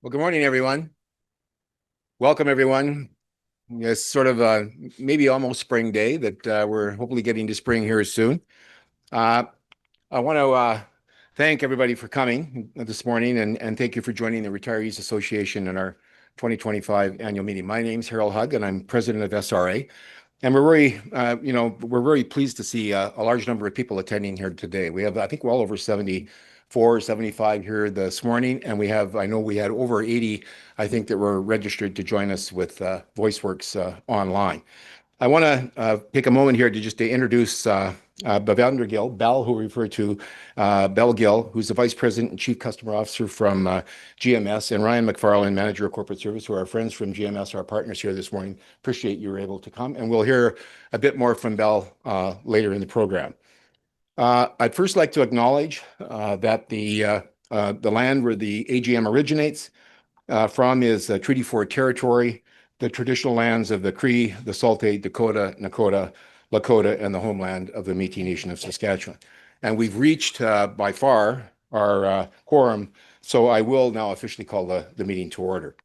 Well, good morning, everyone. Welcome, everyone. It's sort of a maybe almost spring day that we're hopefully getting to spring here soon. Uh, I want to thank everybody for coming this morning and thank you for joining the Retirees Association in our 2025 annual meeting. My name's Harold Hugg, and I'm president of SRA. And we're very pleased to see a large number of people attending here today. We have, I think, well over 74, 75 here this morning, and I know we had over 80, I think, that were registered to join us with VoiceWorks online. I want to take a moment here to introduce Bhavendra Gill, Bell, who we refer to Bell Gill, who's the Vice President and Chief Customer Officer from GMS, and Ryan McFarlane, Manager of Corporate Service, who are our friends from GMS, our partners here this morning. Appreciate you were able to come, and we'll hear a bit more from Bell later in the program. I'd first like to acknowledge that the land where the AGM originates from is Treaty 4 territory, the traditional lands of the Cree, the Saulteaux, Dakota, Nakota, Lakota, and the homeland of the Métis Nation of Saskatchewan. And we've reached by far our quorum, so I will now officially call the meeting to order.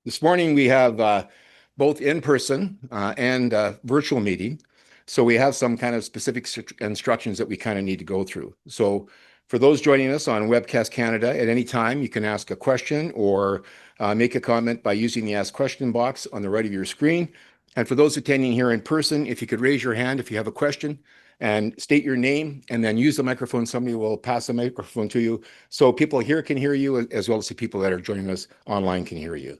This morning we have both in-person and virtual meeting. So we have some kind of specific instructions that we kind of need to go through. So for those joining us on Webcast Canada, at any time you can ask a question or make a comment by using the Ask Question box on the right of your screen. And for those attending here in person, if you could raise your hand if you have a question and state your name and then use the microphone, somebody will pass the microphone to you so people here can hear you as well as the people that are joining us online can hear you.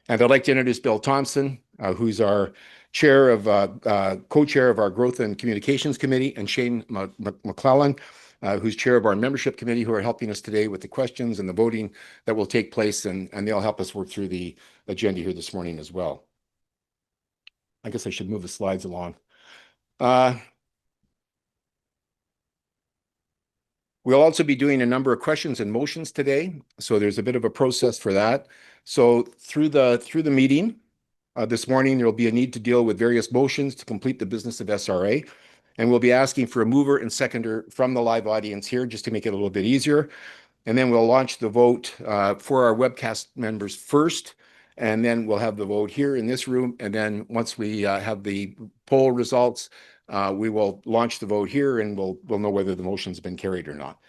And I'd like to introduce Bill Thompson, who's our co-chair of our Growth and Communications Committee, and Shane McClellan, who's chair of our Membership Committee, who are helping us today with the questions and the voting that will take place, and they'll help us work through the agenda here this morning as well. I guess I should move the slides along. We'll also be doing a number of questions and motions today, so there's a bit of a process for that. So through the meeting this morning, there will be a need to deal with various motions to complete the business of SRA, and we'll be asking for a mover and seconder from the live audience here just to make it a little bit easier. And then we'll launch the vote for our webcast members first, and then we'll have the vote here in this room. And then once we have the poll results, we will launch the vote here, and we'll know whether the motion's been carried or not.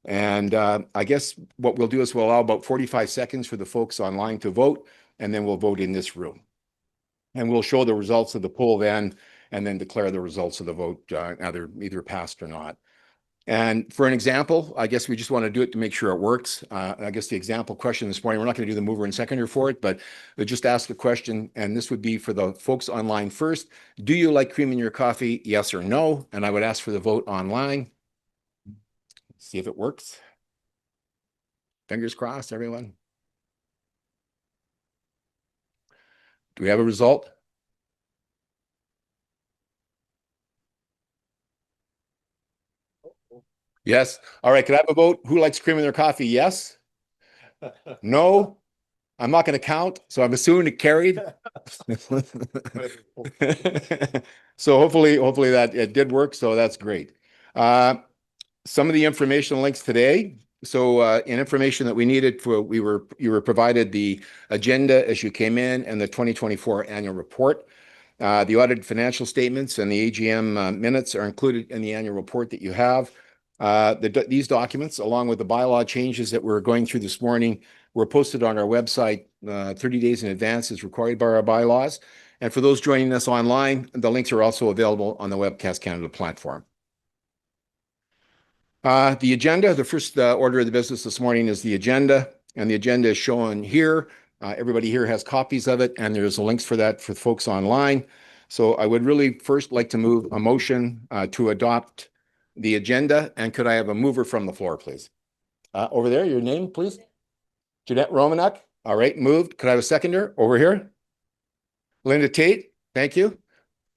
And I guess what we'll do is we'll allow about 45 seconds for the folks online to vote, and then we'll vote in this room. And we'll show the results of the poll then, and then declare the results of the vote either passed or not. And for an example, I guess we just want to do it to make sure it works. I guess the example question this morning, we're not going to do the mover and seconder for it, but we'll just ask the question, and this would be for the folks online first. Do you like cream in your coffee? Yes or no? And I would ask for the vote online. See if it works. Fingers crossed, everyone. Do we have a result? Yes. All right. Could I have a vote? Who likes cream in their coffee? Yes. No. I'm not going to count, so I'm assuming it carried. So hopefully that it did work. So that's great. Some of the information links today. So in information that we needed you were provided the agenda as you came in and the 2024 annual report. The audited financial statements and the AGM minutes are included in the annual report that you have. These documents, along with the bylaw changes that we're going through this morning, were posted on our website 30 days in advance as required by our bylaws. And for those joining us online, the links are also available on the Webcast Canada platform. The agenda, the first order of the business this morning is the agenda, and the agenda is shown here. Everybody here has copies of it, and there's links for that for folks online. So I would really first like to move a motion to adopt the agenda, and could I have a mover from the floor, please? Over there, your name, please? Jeanette Romanek. All right, moved. Could I have a seconder over here? Linda Tate, thank you.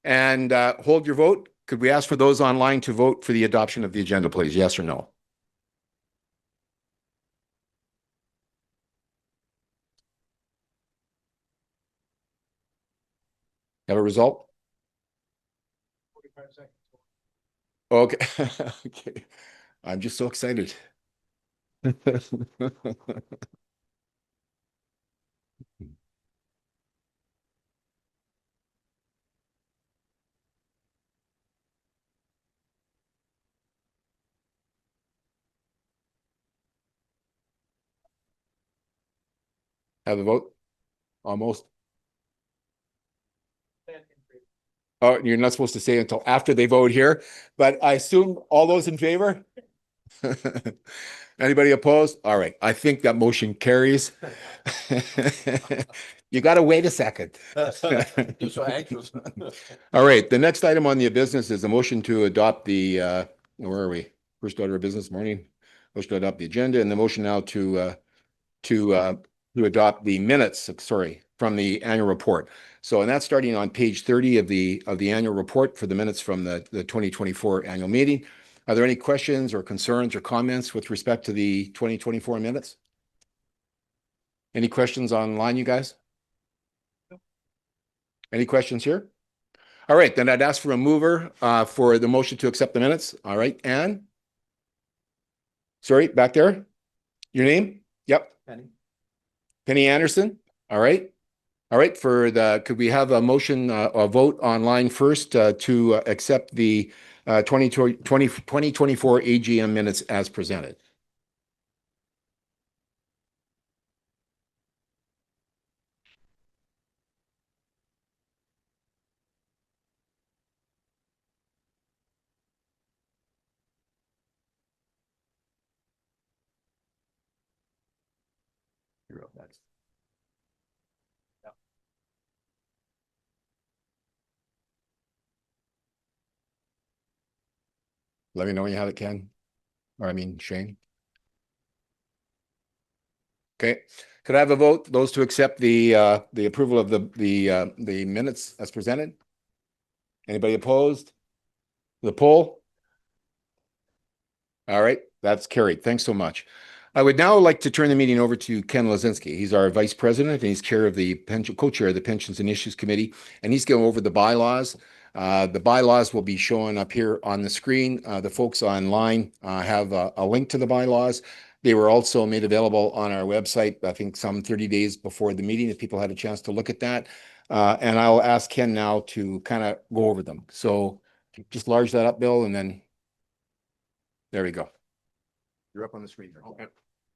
And hold your vote. Could we ask for those online to vote for the adoption of the agenda, please? Yes or no? Have a result? 45 seconds. Okay. Okay. I'm just so excited. Have a vote? Almost. Oh, you're not supposed to say until after they vote here, but I assume all those in favor? Anybody opposed? All right, I think that motion carries. You got to wait a second. You're so anxious. All right, the next item on the business is a motion to adopt the, where are we? First order of business morning. Motion to adopt the agenda and the motion now to, to adopt the minutes, sorry, from the annual report. So, and that's starting on page 30 of the annual report for the minutes from the 2024 annual meeting. Are there any questions or concerns or comments with respect to the 2024 minutes? Any questions online, you guys? Any questions here? All right, then I'd ask for a mover for the motion to accept the minutes. All right, Anne? Sorry, back there? Your name? Yep. Penny Anderson? All right. All right, could we have a motion, a vote online first to accept the 2024 AGM minutes as presented? You're up next. Let me know when you have it, Ken. Or I mean, Shane. Okay. Could I have a vote, those to accept the approval of the minutes as presented? Anybody opposed? The poll? All right, that's carried. Thanks so much. I would now like to turn the meeting over to Ken Lozinski. He's our vice president and he's chair of the co-chair of the Pensions and Issues Committee, and he's going over the bylaws. The bylaws will be showing up here on the screen. The folks online have a link to the bylaws. They were also made available on our website, I think some 30 days before the meeting, if people had a chance to look at that. And I'll ask Ken now to kind of go over them. So just large that up, Bill, and then there we go. You're up on the screen here. Okay.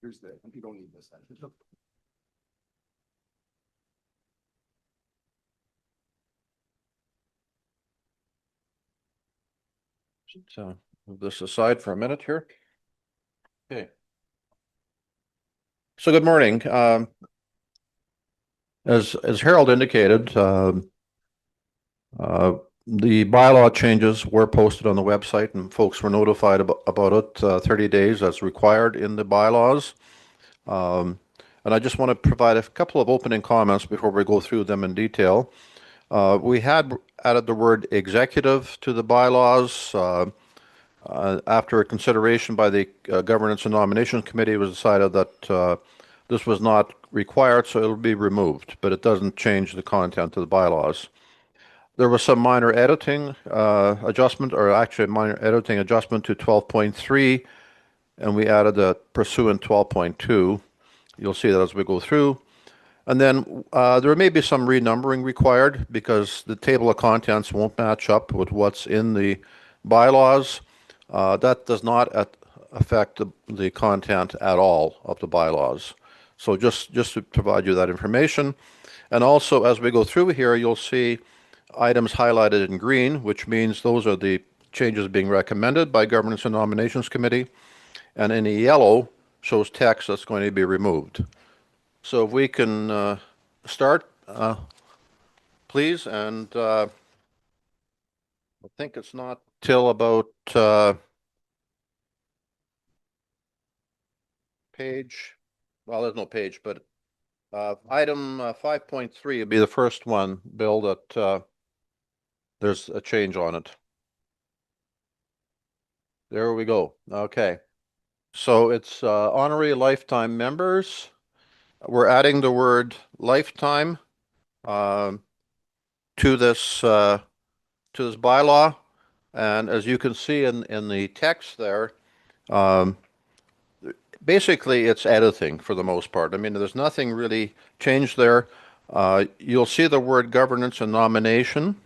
Here's you don't need this. So move this aside for a minute here. Okay. So good morning. As Harold indicated, the bylaw changes were posted on the website and folks were notified about it 30 days as required in the bylaws. And I just want to provide a couple of opening comments before we go through them in detail. We had added the word executive to the bylaws. After consideration by the Governance and Nominations Committee, it was decided that this was not required, so it'll be removed, but it doesn't change the content of the bylaws. There was some minor editing adjustment, or actually minor editing adjustment to 12.3, and we added a pursuant 12.2. You'll see that as we go through. And then there may be some renumbering required because the table of contents won't match up with what's in the bylaws. That does not affect the content at all of the bylaws. So just to provide you that information. And also, as we go through here, you'll see items highlighted in green, which means those are the changes being recommended by Governance and Nominations Committee. And in the yellow shows text that's going to be removed. So if we can start, please. And I think it's not till about page, well, there's no page, but item 5.3 would be the first one, Bill, that there's a change on it. There we go. Okay. So it's honorary lifetime members. We're adding the word lifetime to this bylaw. And as you can see in the text there, basically it's editing for the most part. I mean, there's nothing really changed there. You'll see the word governance and nomination.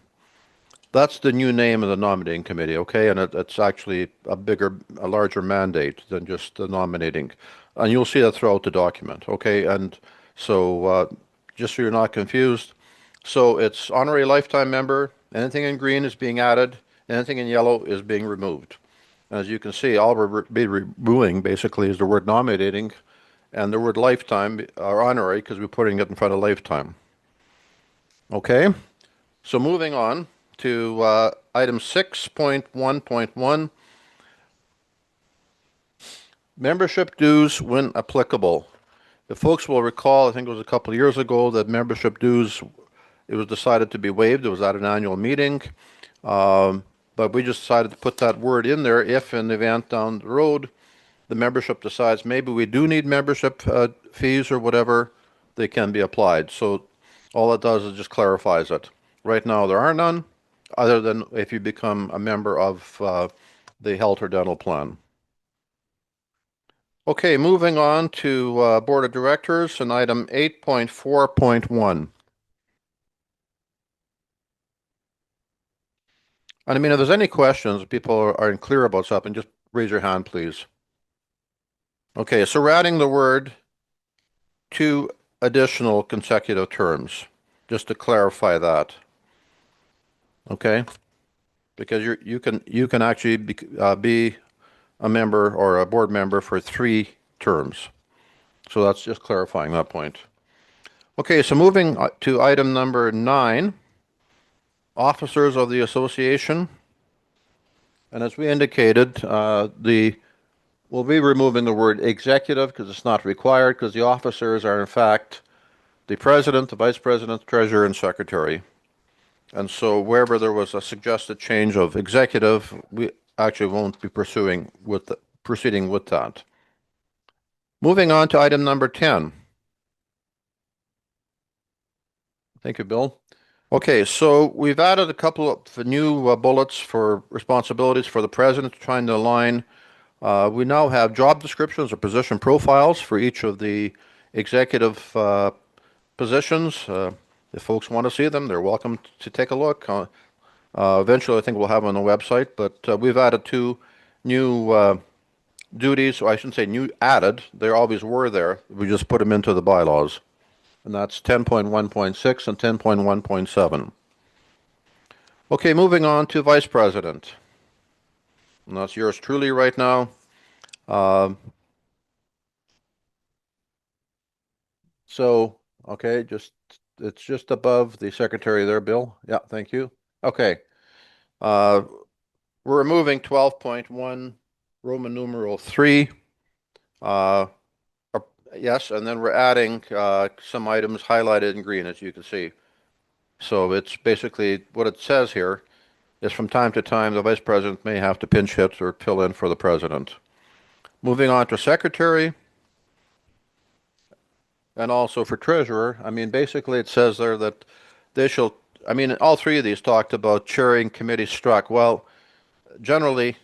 That's the new name of the nominating committee, okay? And it's actually a larger mandate than just the nominating. And you'll see that throughout the document, okay? And so, just so you're not confused, so it's honorary lifetime member, anything in green is being added, anything in yellow is being removed. As you can see, all we're be removing basically is the word nominating and the word lifetime or honorary because we're putting it in front of lifetime. Okay, so moving on to item 6.1.1, membership dues when applicable. If folks will recall, I think it was a couple of years ago that membership dues, it was decided to be waived. It was at an annual meeting. But we just decided to put that word in there if in the event down the road the membership decides maybe we do need membership fees or whatever, they can be applied. So all it does is just clarifies it. Right now there are none, other than if you become a member of the health or dental plan. Okay, moving on to Board of Directors and item 8.4.1. And I mean, if there's any questions, people are unclear about something, just raise your hand, please. Okay, so we're adding the word two additional consecutive terms, just to clarify that. Okay, because you can actually be a member or a board member for 3 terms. So that's just clarifying that point. Okay, so moving to item number 9, officers of the association. And as we indicated, we'll be removing the word executive because it's not required because the officers are in fact the president, the vice president, treasurer, and secretary. And so wherever there was a suggested change of executive, we actually won't be proceeding with that. Moving on to item number 10. Thank you, Bill. Okay, so we've added a couple of new bullets for responsibilities for the president, trying to align. We now have job descriptions or position profiles for each of the executive positions. If folks want to see them, they're welcome to take a look. Eventually, I think we'll have them on the website, but we've added 2 new duties, so I shouldn't say new added, they always were there. We just put them into the bylaws. And that's 10.1.6 and 10.1.7. Okay, moving on to vice president. And that's yours truly right now. So, okay, it's just above the secretary there, Bill. Yeah, thank you. Okay. We're removing 12.1 Roman numeral 3. Yes, and then we're adding some items highlighted in green, as you can see. So it's basically what it says here is from time to time the vice president may have to pinch hit or fill in for the president. Moving on to secretary and also for treasurer. I mean, basically it says there that they shall, I mean, all 3 of these talked about chairing committees struck. Well, generally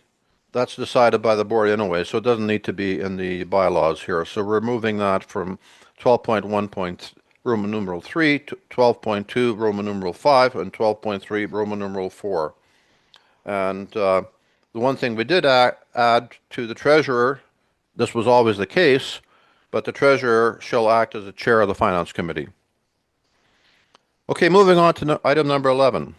that's decided by the board anyway, so it doesn't need to be in the bylaws here. So we're moving that from 12.1 Roman numeral 3 to 12.2 Roman numeral 5 and 12.3 Roman numeral 4. And the one thing we did add to the treasurer, this was always the case, but the treasurer shall act as the chair of the finance committee. Okay, moving on to item number 11.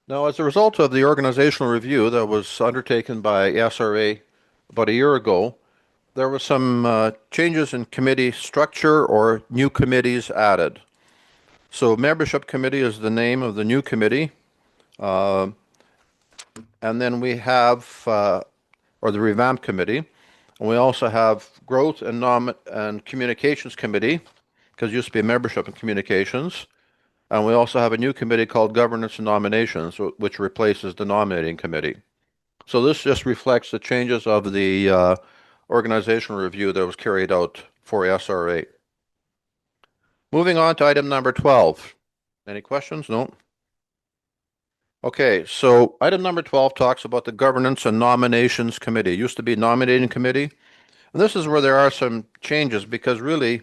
Now, as a result of the organizational review that was undertaken by SRA about a year ago, there were some changes in committee structure or new committees added. So membership committee is the name of the new committee. And then we have, or the revamp committee. And we also have growth and communications committee, because it used to be membership and communications. And we also have a new committee called Governance and Nominations, which replaces the nominating committee. So this just reflects the changes of the organizational review that was carried out for SRA. Moving on to item number 12. Any questions? No? Okay, so item number 12 talks about the Governance and Nominations Committee. It used to be Nominating Committee. And this is where there are some changes because really,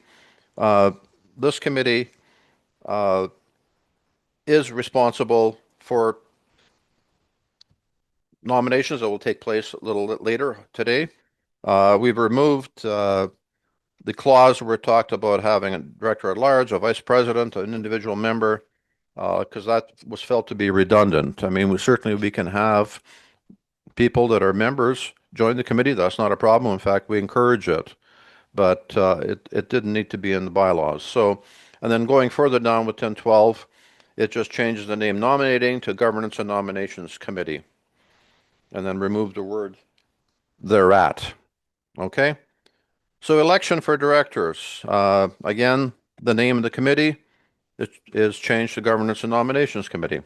uh, this committee uh, is responsible for nominations that will take place a little later today. We've removed the clause where it talked about having a director at large, a vice president, an individual member, because that was felt to be redundant. I mean, we can have people that are members join the committee. That's not a problem. In fact, we encourage it, but it didn't need to be in the bylaws. So, and then going further down with 1012, it just changes the name nominating to Governance and Nominations Committee, and then remove the word thereat. Okay. So election for directors. Again, the name of the committee is changed to Governance and Nominations Committee.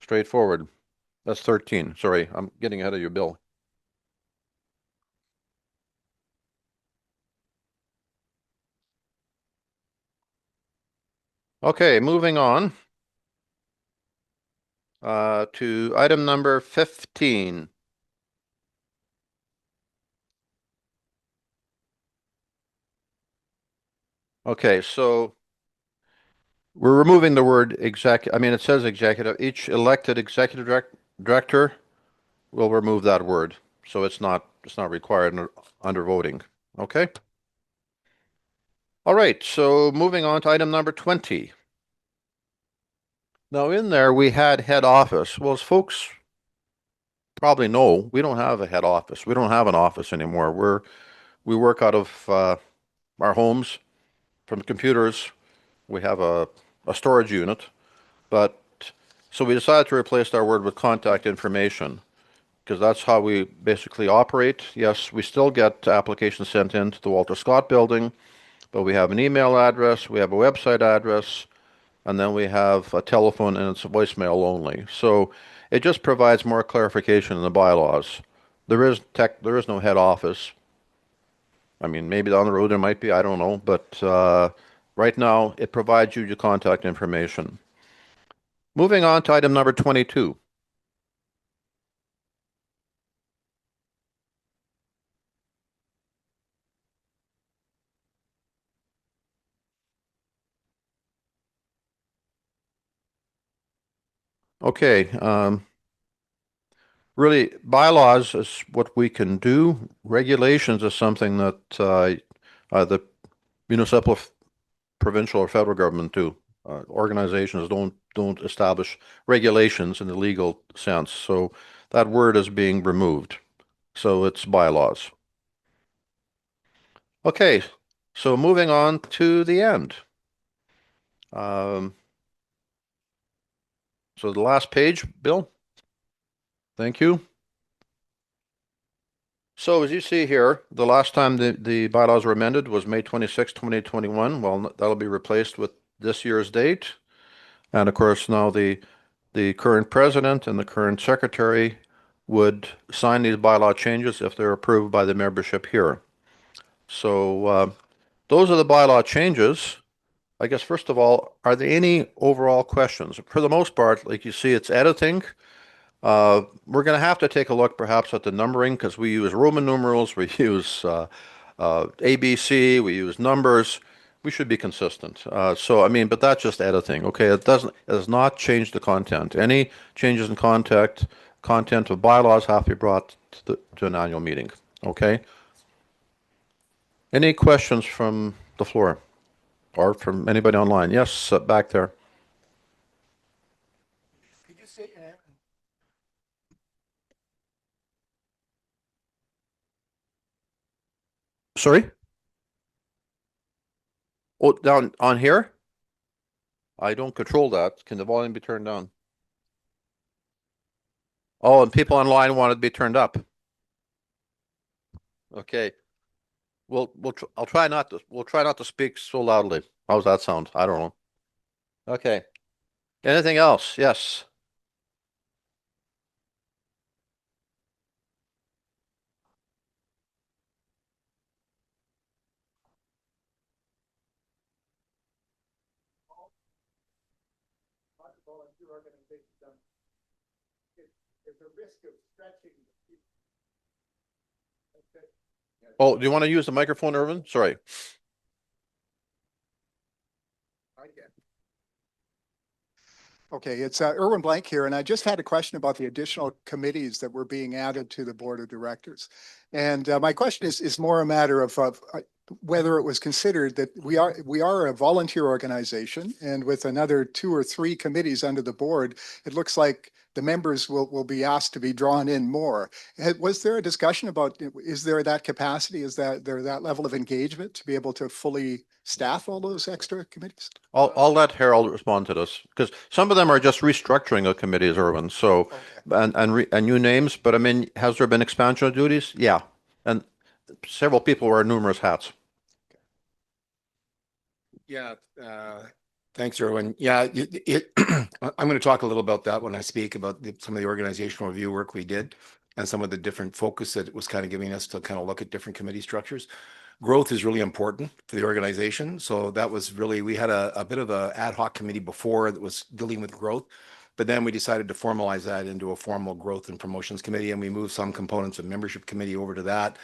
Straightforward. That's 13. Sorry, I'm getting ahead of you, Bill. Okay, moving on to item number 15. Okay, so we're removing the word I mean, it says executive. Each elected executive director will remove that word. So it's not required under voting. Okay? All right, so moving on to item number 20. Now in there we had head office. Well, as folks probably know, we don't have a head office. We don't have an office anymore. We work out of our homes from computers. We have a storage unit, but so we decided to replace our word with contact information because that's how we basically operate. Yes, we still get applications sent in to the Walter Scott building, but we have an email address, we have a website address, and then we have a telephone and it's voicemail only. So it just provides more clarification in the bylaws. There is no head office. I mean, maybe down the road there might be, I don't know, but right now it provides you your contact information. Moving on to item number 22. Okay, really, bylaws is what we can do. Regulations is something that the municipal, provincial, or federal government do. Organizations don't establish regulations in the legal sense. So that word is being removed. So it's bylaws. Okay, so moving on to the end. Um, so the last page, Bill. Thank you. So as you see here, the last time the bylaws were amended was May 26, 2021. Well, that'll be replaced with this year's date. And of course, now the current president and the current secretary would sign these bylaw changes if they're approved by the membership here. So those are the bylaw changes. I guess first of all, are there any overall questions? For the most part, like you see, it's editing. We're going to have to take a look perhaps at the numbering because we use Roman numerals, we use ABC, we use numbers. We should be consistent. So, I mean, but that's just editing, okay? It does not change the content. Any changes in content of bylaws have to be brought to an annual meeting, okay? Any questions from the floor or from anybody online? Yes, back there. Could you say your name? Sorry? Oh, down on here? I don't control that. Can the volume be turned down? Oh, and people online want it to be turned up. Okay. We'll try not to speak so loudly. How's that sound? I don't know. Okay. Anything else? Yes. Oh, do you want to use the microphone, Irvin? Sorry. Okay, it's Irwin Blank here, and I just had a question about the additional committees that were being added to the board of directors. And my question is more a matter of whether it was considered that we are a volunteer organization, and with another 2 or 3 committees under the board, it looks like the members will be asked to be drawn in more. Was there a discussion about, is there that capacity? Is that there that level of engagement to be able to fully staff all those extra committees? I'll let Harold respond to this because some of them are just restructuring of committees, Irvin. So, Okay. and new names. But I mean, has there been expansion of duties? Yeah, and several people wear numerous hats. Yeah, thanks, Erwin. Yeah, I'm going to talk a little about that when I speak about some of the organizational review work we did and some of the different focus that it was kind of giving us to kind of look at different committee structures. Growth is really important for the organization. So that was really, we had a bit of a ad hoc committee before that was dealing with growth, but then we decided to formalize that into a formal growth and promotions committee, and we moved some components of membership committee over to that.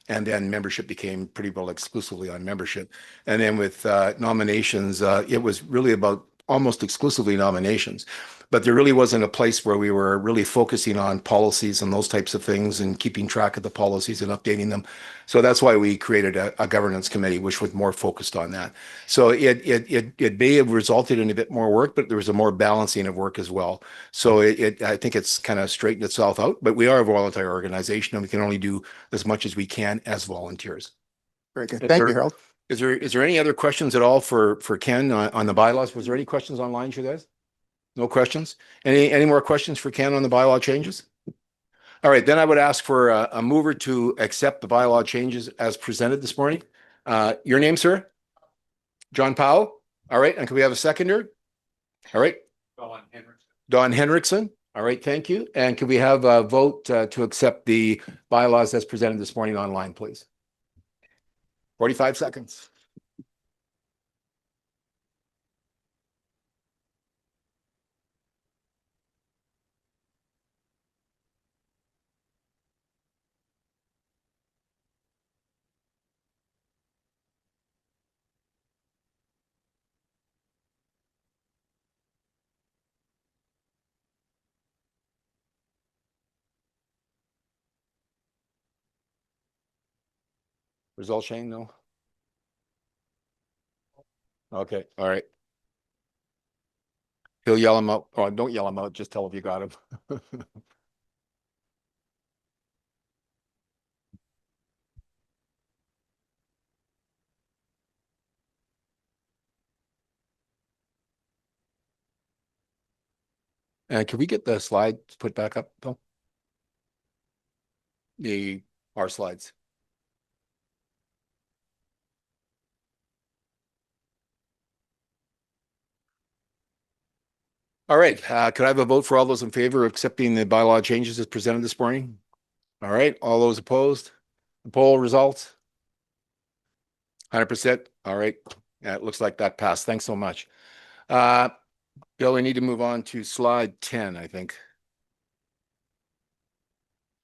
And then membership became pretty well exclusively on membership. And then with nominations, it was really about almost exclusively nominations. But there really wasn't a place where we were really focusing on policies and those types of things and keeping track of the policies and updating them. So that's why we created a governance committee, which was more focused on that. So it may have resulted in a bit more work, but there was a more balancing of work as well. So I think it's kind of straightened itself out. But we are a voluntary organization, and we can only do as much as we can as volunteers. Very good. Thank you, Harold. Is there any other questions at all for Ken on the bylaws? Was there any questions online, you guys? No questions? Any more questions for Ken on the bylaw changes? All right, then I would ask for a mover to accept the bylaw changes as presented this morning. Your name, sir? John Powell. All right, and can we have a seconder? All right. Don Henriksen. All right, thank you. And can we have a vote to accept the bylaws as presented this morning online, please? 45 seconds. Result, Shane? No. Okay. All right. He'll yell him out. Oh, don't yell him out. Just tell if you got him. And can we get the slide put back up, Bill? Our slides. All right. Could I have a vote for all those in favor of accepting the bylaw changes as presented this morning? All right. All those opposed? The poll results? 100%. All right. Yeah, it looks like that passed. Thanks so much. Bill, we need to move on to slide 10, I think.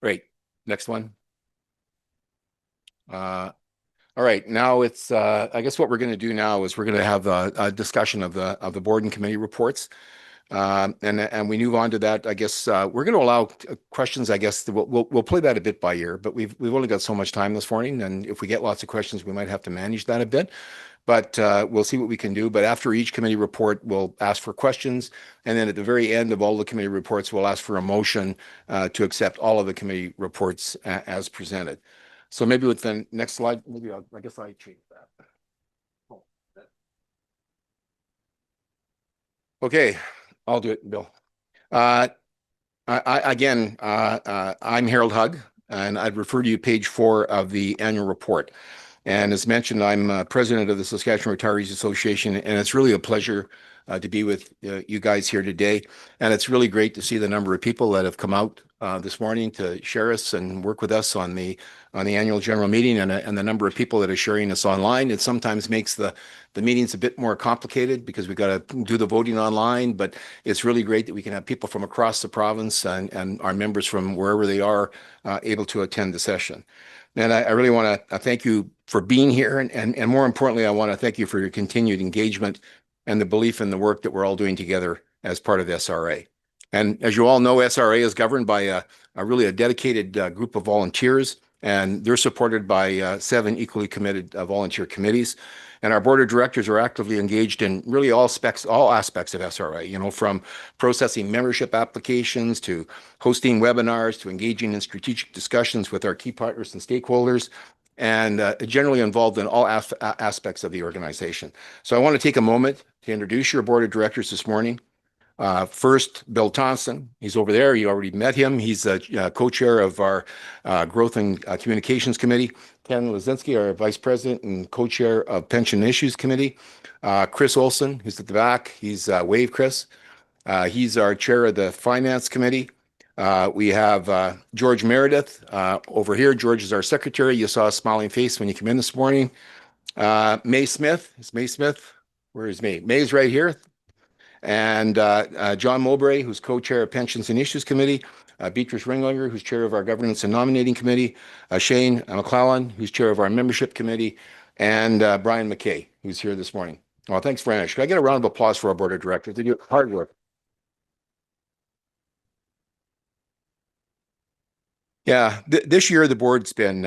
Great. Next one. All right. Now it's, I guess what we're going to do now is we're going to have a discussion of the board and committee reports. And we move on to that. I guess we're going to allow questions. I guess we'll play that a bit by ear, but we've only got so much time this morning, and if we get lots of questions, we might have to manage that a bit. But we'll see what we can do. But after each committee report, we'll ask for questions, and then at the very end of all the committee reports, we'll ask for a motion to accept all of the committee reports as presented. So maybe with the next slide, maybe I guess I change that. Okay, I'll do it, Bill. Again, I'm Harold Hugg, and I'd refer to you page 4 of the annual report. And as mentioned, I'm president of the Saskatchewan Retirees Association, and it's really a pleasure to be with you guys here today. And it's really great to see the number of people that have come out this morning to share us and work with us on the annual general meeting, and the number of people that are sharing us online. It sometimes makes the meetings a bit more complicated because we got to do the voting online, but it's really great that we can have people from across the province and our members from wherever they are able to attend the session. And I really want to thank you for being here. And more importantly, I want to thank you for your continued engagement and the belief in the work that we're all doing together as part of the SRA. And as you all know, SRA is governed by a really dedicated group of volunteers, and they're supported by 7 equally committed volunteer committees. And our board of directors are actively engaged in really all aspects of SRA, you know, from processing membership applications to hosting webinars to engaging in strategic discussions with our key partners and stakeholders, and generally involved in all aspects of the organization. So I want to take a moment to introduce your board of directors this morning. First, Bill Thompson. He's over there. You already met him. He's co-chair of our Growth and Communications Committee. Ken Lazinski, our vice president and co-chair of Pension Issues Committee. Chris Olson, who's at the back. He's wave Chris. He's our chair of the Finance Committee. We have George Meredith over here. George is our secretary. You saw a smiling face when you came in this morning. May Smith. Is May Smith? Where is May? May's right here. And John Mowbray, who's co-chair of Pensions and Issues Committee. Beatrice Ringlinger, who's chair of our Governance and Nominating Committee. Shane McClellan, who's chair of our Membership Committee. And Brian McKay, who's here this morning. Well, thanks very much. Can I get a round of applause for our board of directors? They do hard work. Yeah, this year the board's been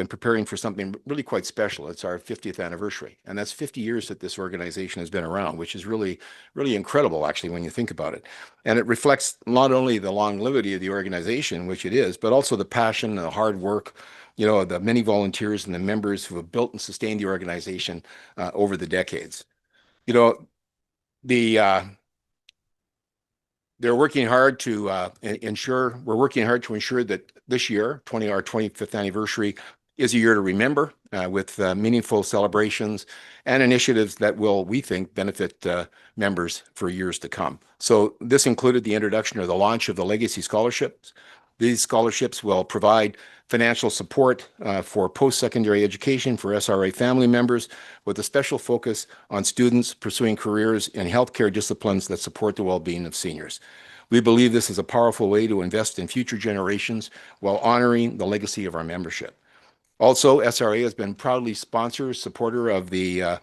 preparing for something really quite special. It's our 50th anniversary, and that's 50 years that this organization has been around, which is really, really incredible, actually, when you think about it. And it reflects not only the longevity of the organization, which it is, but also the passion, the hard work, you know, the many volunteers and the members who have built and sustained the organization over the decades. You know, the they're working hard to ensure that this year, our 25th anniversary, is a year to remember with meaningful celebrations and initiatives that will, we think, benefit members for years to come. So this included the introduction or the launch of the Legacy Scholarships. These scholarships will provide financial support for post-secondary education for SRA family members, with a special focus on students pursuing careers in healthcare disciplines that support the well-being of seniors. We believe this is a powerful way to invest in future generations while honoring the legacy of our membership. Also, SRA has been proudly supporter of the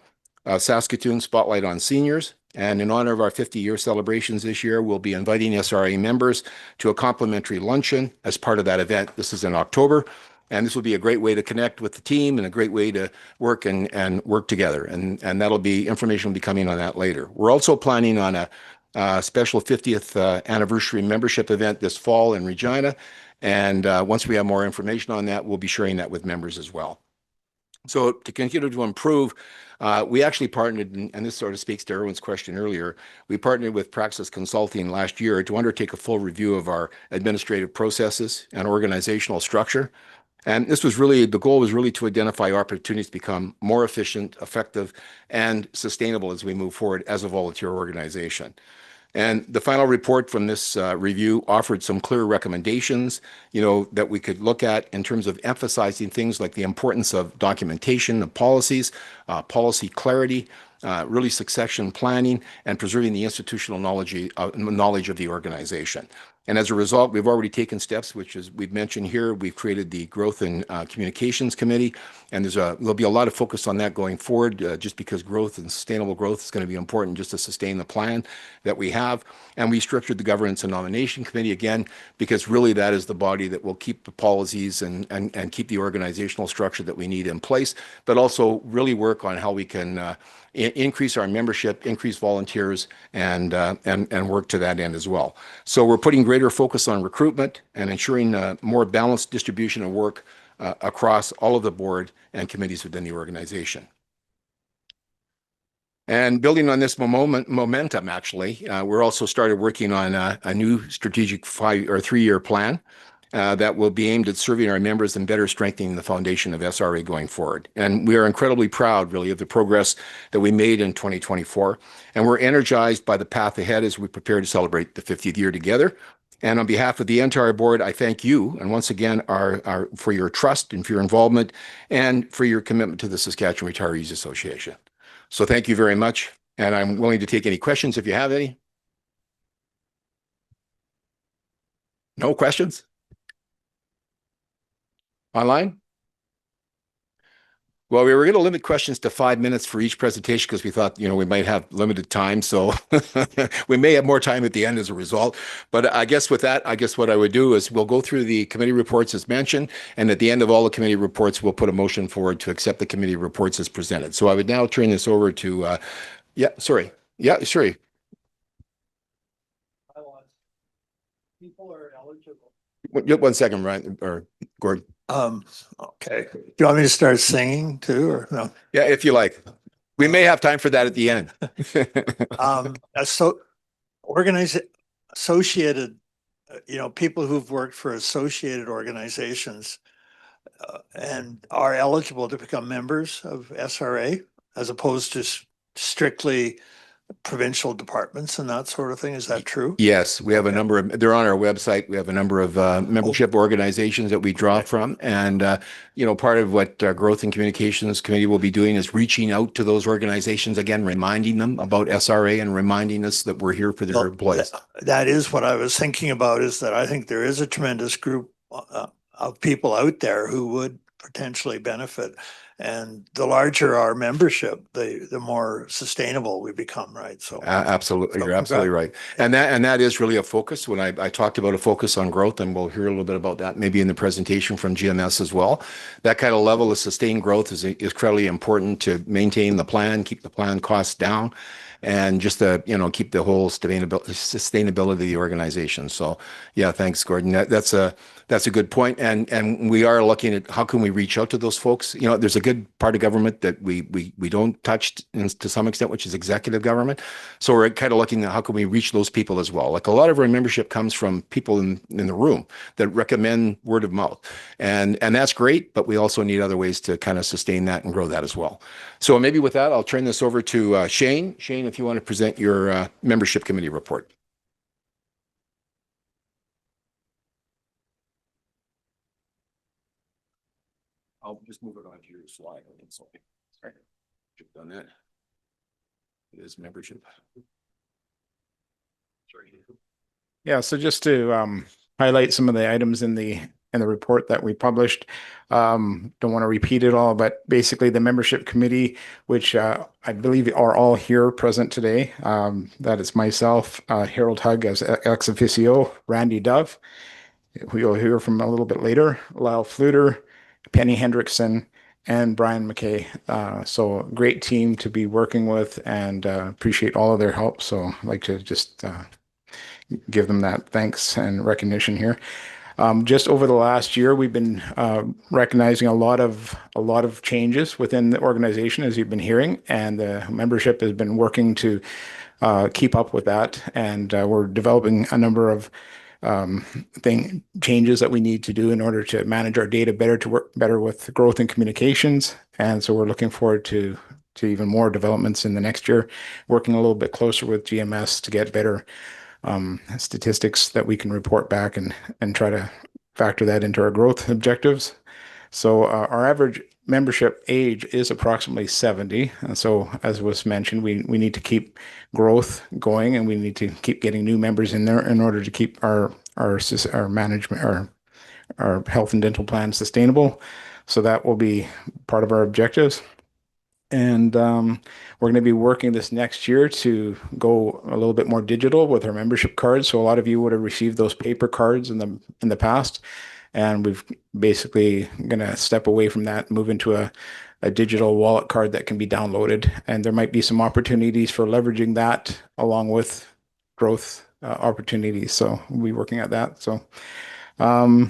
Saskatoon Spotlight on Seniors. And in honor of our 50-year celebrations this year, we'll be inviting SRA members to a complimentary luncheon as part of that event. This is in October, and this will be a great way to connect with the team and a great way to work and work together. And information will be coming on that later. We're also planning on a special 50th anniversary membership event this fall in Regina. And once we have more information on that, we'll be sharing that with members as well. So to continue to improve, we actually partnered, and this sort of speaks to Erwin's question earlier, we partnered with Praxis Consulting last year to undertake a full review of our administrative processes and organizational structure. And the goal was really to identify opportunities to become more efficient, effective, and sustainable as we move forward as a volunteer organization. And the final report from this review offered some clear recommendations, you know, that we could look at in terms of emphasizing things like the importance of documentation of policies, policy clarity, really succession planning, and preserving the institutional knowledge of the organization. And as a result, we've already taken steps, which is we've mentioned here. We've created the Growth and Communications Committee, and there'll be a lot of focus on that going forward, just because growth and sustainable growth is going to be important just to sustain the plan that we have. And we structured the Governance and Nomination Committee again, because really that is the body that will keep the policies and keep the organizational structure that we need in place, but also really work on how we can increase our membership, increase volunteers, and work to that end as well. So we're putting greater focus on recruitment and ensuring more balanced distribution of work across all of the board and committees within the organization. And building on this momentum, actually, we're also started working on a new strategic 3-year plan. that will be aimed at serving our members and better strengthening the foundation of SRA going forward. And we are incredibly proud, really, of the progress that we made in 2024. And we're energized by the path ahead as we prepare to celebrate the 50th year together. And on behalf of the entire board, I thank you, and once again, for your trust and for your involvement and for your commitment to the Saskatchewan Retirees Association. So thank you very much. And I'm willing to take any questions if you have any. No questions? Online? Well, we were going to limit questions to 5 minutes for each presentation because we thought, we might have limited time. So we may have more time at the end as a result. But I guess with that, what I would do is we'll go through the committee reports as mentioned. And at the end of all the committee reports, we'll put a motion forward to accept the committee reports as presented. So I would now turn this over to, sorry. Yeah, sorry. People are eligible. 1 second, Ryan, or Gordon. Okay. Do you want me to start singing too, or no? Yeah, if you like. We may have time for that at the end. So associated, people who've worked for associated organizations and are eligible to become members of SRA as opposed to strictly provincial departments and that sort of thing. Is that true? Yes, we have a number of, they're on our website. We have a number of membership organizations that we draw from. And, part of what Growth and Communications Committee will be doing is reaching out to those organizations, again, reminding them about SRA and reminding us that we're here for their employees. That is what I was thinking about, is that I think there is a tremendous group of people out there who would potentially benefit. And the larger our membership, the more sustainable we become, right? So absolutely, you're absolutely right. And that is really a focus. When I talked about a focus on growth, and we'll hear a little bit about that maybe in the presentation from GMS as well. That kind of level of sustained growth is incredibly important to maintain the plan, keep the plan costs down, and just to keep the whole sustainability of the organization. So yeah, thanks, Gordon. That's a good point. And we are looking at how can we reach out to those folks. There's a good part of government that we don't touch to some extent, which is executive government. So we're kind of looking at how can we reach those people as well. Like a lot of our membership comes from people in the room that recommend word of mouth, and that's great. But we also need other ways to kind of sustain that and grow that as well. So maybe with that, I'll turn this over to Shane. Shane, if you want to present your membership committee report. I'll just move it on to your slide. Sorry. Should have done that. It is membership. Sorry. Yeah, so just to highlight some of the items in the report that we published. Don't want to repeat it all, but basically the membership committee, which I believe are all here present today. That is myself, Harold Hugg as ex officio, Randy Dove, who you'll hear from a little bit later, Lyle Fluter, Penny Hendrickson, and Brian McKay. So great team to be working with, and appreciate all of their help. So I'd like to just give them that thanks and recognition here. Just over the last year, we've been recognizing a lot of changes within the organization, as you've been hearing, and the membership has been working to keep up with that. And we're developing a number of changes that we need to do in order to manage our data better, to work better with growth and communications. And so we're looking forward to even more developments in the next year, working a little bit closer with GMS to get better statistics that we can report back and try to factor that into our growth objectives. So our average membership age is approximately 70. And so, as was mentioned, we need to keep growth going, and we need to keep getting new members in there in order to keep our management, our health and dental plan sustainable. So that will be part of our objectives. And we're going to be working this next year to go a little bit more digital with our membership cards. So a lot of you would have received those paper cards in the past, and we've basically going to step away from that, move into a digital wallet card that can be downloaded. And there might be some opportunities for leveraging that along with growth opportunities. So we'll be working at that. So yeah,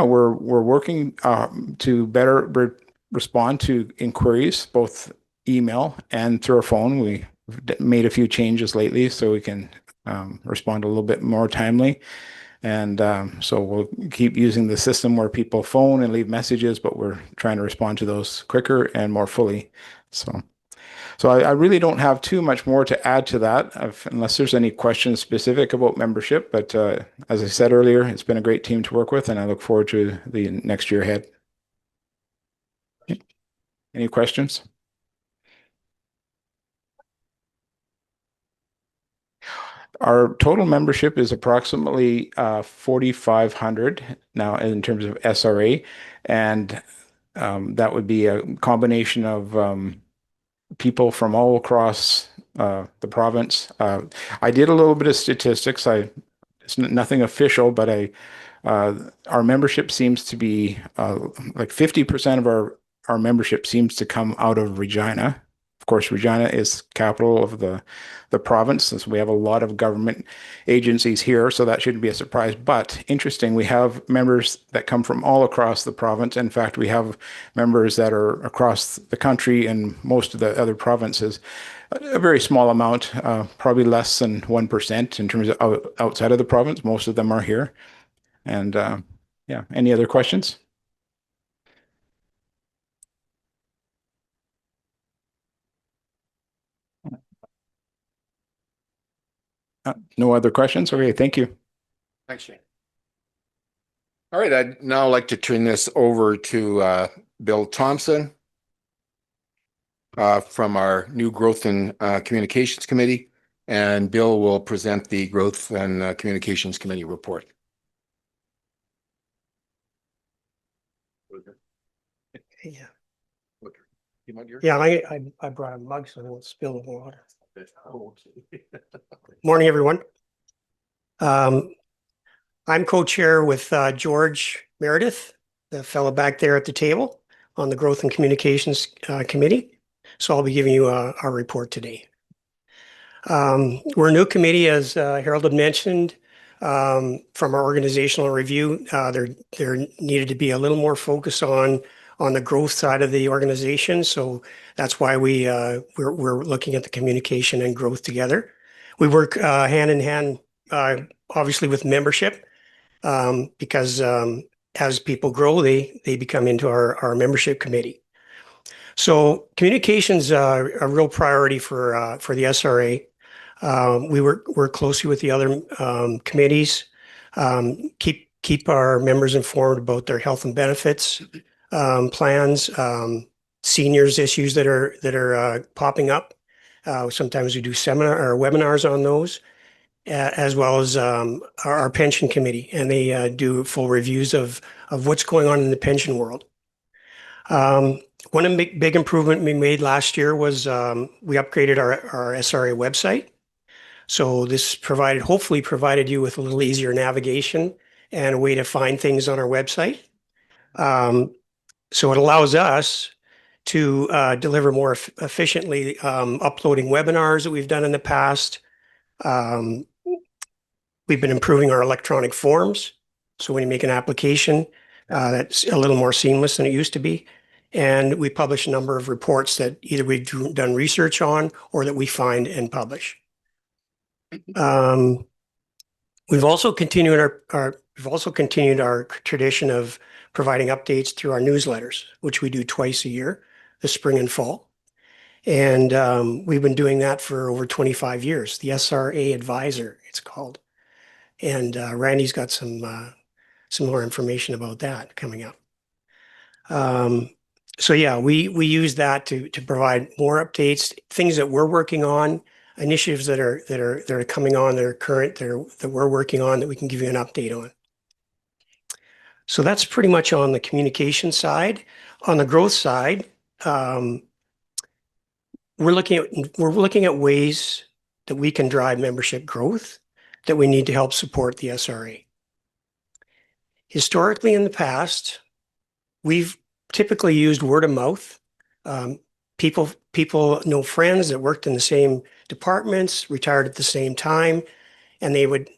we're working to better respond to inquiries, both email and through our phone. We've made a few changes lately so we can respond a little bit more timely. And so we'll keep using the system where people phone and leave messages, but we're trying to respond to those quicker and more fully. So I really don't have too much more to add to that, unless there's any questions specific about membership. But as I said earlier, it's been a great team to work with, and I look forward to the next year ahead. Any questions? Our total membership is approximately 4,500 now in terms of SRA, and that would be a combination of people from all across the province. I did a little bit of statistics. It's nothing official, but our membership seems to be like 50% of our membership seems to come out of Regina. Of course, Regina is capital of the province, and so we have a lot of government agencies here, so that shouldn't be a surprise. But interesting, we have members that come from all across the province. In fact, we have members that are across the country and most of the other provinces. A very small amount, probably less than 1% in terms of outside of the province. Most of them are here. And yeah, any other questions? No other questions? Okay, thank you. Thanks, Shane. All right, I'd now like to turn this over to Bill Thompson from our new Growth and Communications Committee, and Bill will present the Growth and Communications Committee report. Yeah, You want yours? yeah. I brought a mug so I won't spill the water. Morning, everyone. I'm co-chair with George Meredith, the fellow back there at the table on the Growth and Communications Committee. So I'll be giving you our report today. We're a new committee, as Harold had mentioned. From our organizational review, there needed to be a little more focus on the growth side of the organization. So that's why we're looking at the communication and growth together. We work hand in hand, obviously with membership, because as people grow, they become into our membership committee. So communications are a real priority for the SRA. We work closely with the other committees, keep our members informed about their health and benefits plans, seniors issues that are popping up. Sometimes we do seminar or webinars on those, as well as our pension committee, and they do full reviews of what's going on in the pension world. One big improvement we made last year was we upgraded our SRA website. So this hopefully provided you with a little easier navigation and a way to find things on our website. So it allows us to deliver more efficiently, uploading webinars that we've done in the past. We've been improving our electronic forms. So when you make an application, that's a little more seamless than it used to be. And we publish a number of reports that either we've done research on or that we find and publish. We've also continued our tradition of providing updates through our newsletters, which we do twice a year, the spring and fall. And we've been doing that for over 25 years. The SRA Advisor, it's called. And Randy's got some more information about that coming up. So yeah, we use that to provide more updates, things that we're working on, initiatives that are coming on, that are current, that we're working on, that we can give you an update on. So that's pretty much on the communication side. On the growth side, we're looking at ways that we can drive membership growth that we need to help support the SRA. Historically, in the past, we've typically used word of mouth. People know friends that worked in the same departments, retired at the same time, and they would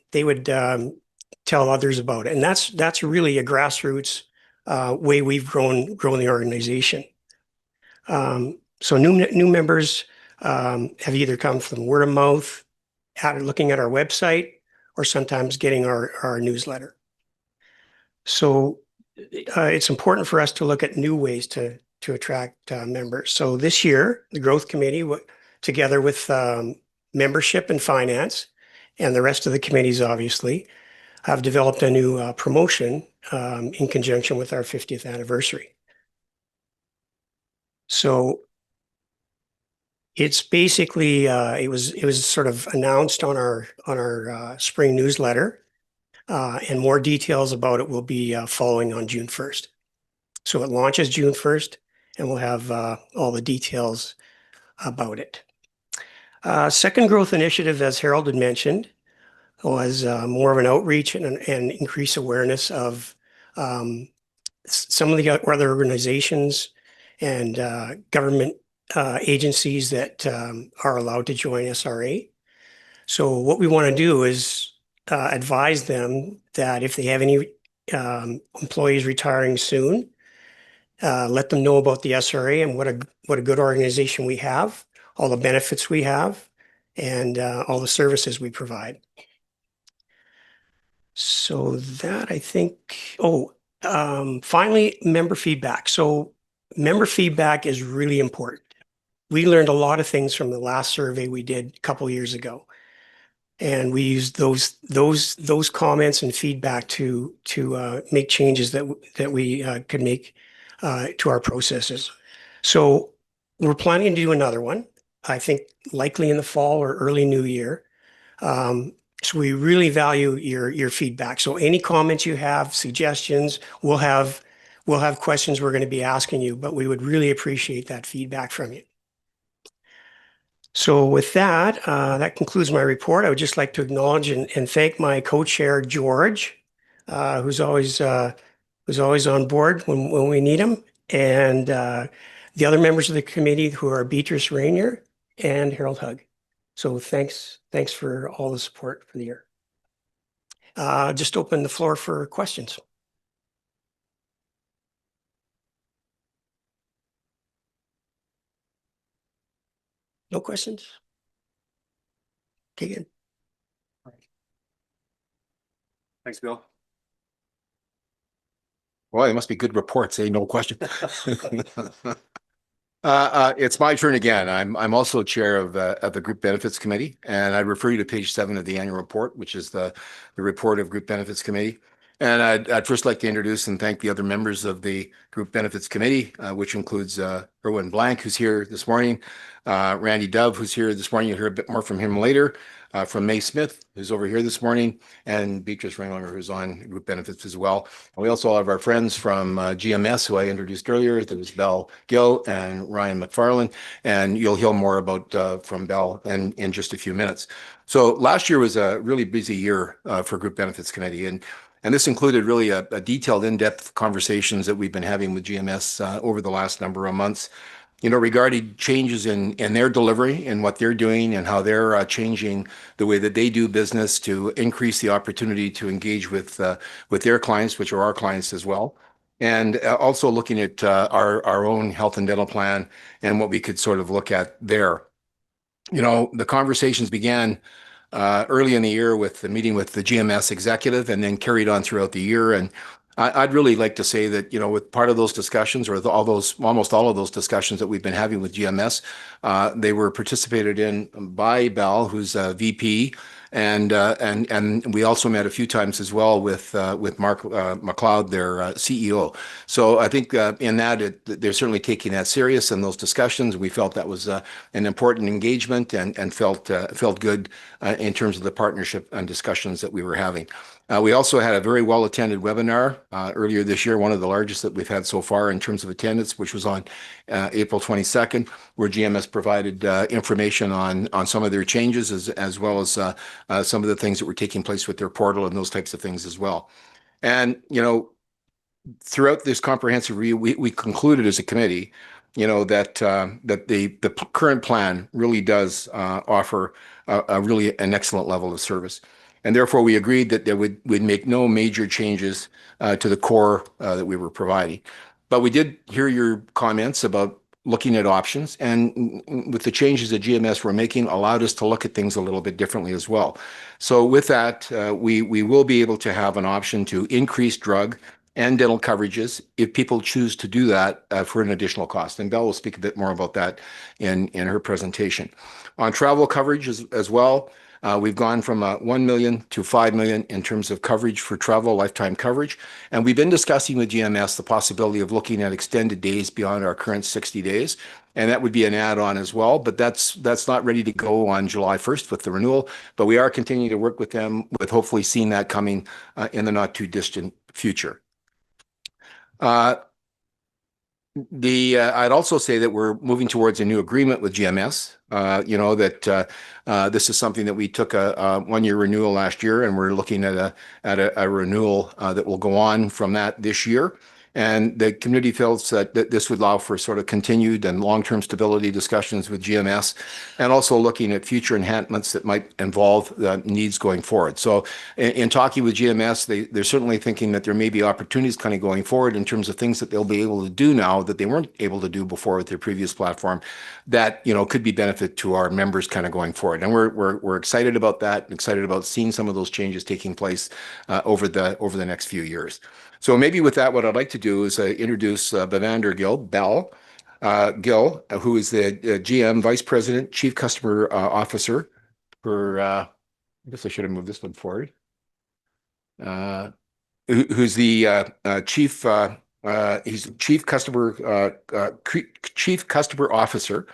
tell others about it. And that's really a grassroots way we've grown the organization. So new members have either come from word of mouth, looking at our website, or sometimes getting our newsletter. So it's important for us to look at new ways to attract members. So this year, the Growth Committee, together with membership and finance, and the rest of the committees, obviously, have developed a new promotion in conjunction with our 50th anniversary. So it's basically it was sort of announced on our spring newsletter, and more details about it will be following on June 1st. So it launches June 1st, and we'll have all the details about it. Second growth initiative, as Harold had mentioned, was more of an outreach and increase awareness of some of the other organizations and government agencies that are allowed to join SRA. So what we want to do is advise them that if they have any employees retiring soon, let them know about the SRA and what a good organization we have, all the benefits we have, and all the services we provide. So that I think, finally, member feedback. So member feedback is really important. We learned a lot of things from the last survey we did a couple years ago. And we used those comments and feedback to make changes that we could make to our processes. So we're planning to do another one, I think likely in the fall or early new year. So we really value your feedback. So any comments you have, suggestions, we'll have questions we're going to be asking you, but we would really appreciate that feedback from you. So with that, that concludes my report. I would just like to acknowledge and thank my co-chair, George, who's always on board when we need him, and the other members of the committee who are Beatrice Rainier and Harold Hugg. So thanks for all the support for the year. Just open the floor for questions. No questions? Okay, good. Thanks, Bill. Well, it must be good reports, eh? No question. It's my turn again. I'm also chair of the Group Benefits Committee, and I refer you to page 7 of the annual report, which is the report of Group Benefits Committee. And I'd first like to introduce and thank the other members of the Group Benefits Committee, which includes Erwin Blank, who's here this morning, Randy Dove, who's here this morning. You'll hear a bit more from him later. From May Smith, who's over here this morning, and Beatrice Rainier, who's on Group Benefits as well. And we also have our friends from GMS, who I introduced earlier. There was Belle Gill and Ryan McFarland, and you'll hear more about from Belle in just a few minutes. So last year was a really busy year for Group Benefits Committee, and this included really a detailed, in-depth conversations that we've been having with GMS over the last number of months, regarding changes in their delivery and what they're doing and how they're changing the way that they do business to increase the opportunity to engage with their clients, which are our clients as well. And also looking at our own health and dental plan and what we could sort of look at there. The conversations began early in the year with the meeting with the GMS executive and then carried on throughout the year. And I'd really like to say that, with part of those discussions or almost all of those discussions that we've been having with GMS, they were participated in by Belle, who's a VP, and we also met a few times as well with Mark McLeod, their CEO. So I think in that they're certainly taking that serious in those discussions. We felt that was an important engagement and felt good in terms of the partnership and discussions that we were having. We also had a very well-attended webinar earlier this year, one of the largest that we've had so far in terms of attendance, which was on April 22nd, where GMS provided information on some of their changes as well as some of the things that were taking place with their portal and those types of things as well. And, throughout this comprehensive review, we concluded as a committee, that the current plan really does offer really an excellent level of service. And therefore, we agreed that we'd make no major changes to the core that we were providing. But we did hear your comments about looking at options, and with the changes that GMS were making, allowed us to look at things a little bit differently as well. So with that, we will be able to have an option to increase drug and dental coverages if people choose to do that for an additional cost. And Belle will speak a bit more about that in her presentation. On travel coverage as well, we've gone from 1 million to 5 million in terms of coverage for travel, lifetime coverage. And we've been discussing with GMS the possibility of looking at extended days beyond our current 60 days. And that would be an add-on as well, but that's not ready to go on July 1st with the renewal. But we are continuing to work with them with hopefully seeing that coming in the not too distant future. I'd also say that we're moving towards a new agreement with GMS. This is something that we took a 1-year renewal last year, and we're looking at a renewal that will go on from that this year. And the community feels that this would allow for sort of continued and long-term stability discussions with GMS, and also looking at future enhancements that might involve the needs going forward. So in talking with GMS, they're certainly thinking that there may be opportunities kind of going forward in terms of things that they'll be able to do now that they weren't able to do before with their previous platform that, could be benefit to our members kind of going forward. And we're excited about that, excited about seeing some of those changes taking place over the next few years. So maybe with that, what I'd like to do is introduce Bavander Gill, who is the GM, Vice President, Chief Customer Officer for, I guess I should have moved this one forward, who's the Chief Customer Officer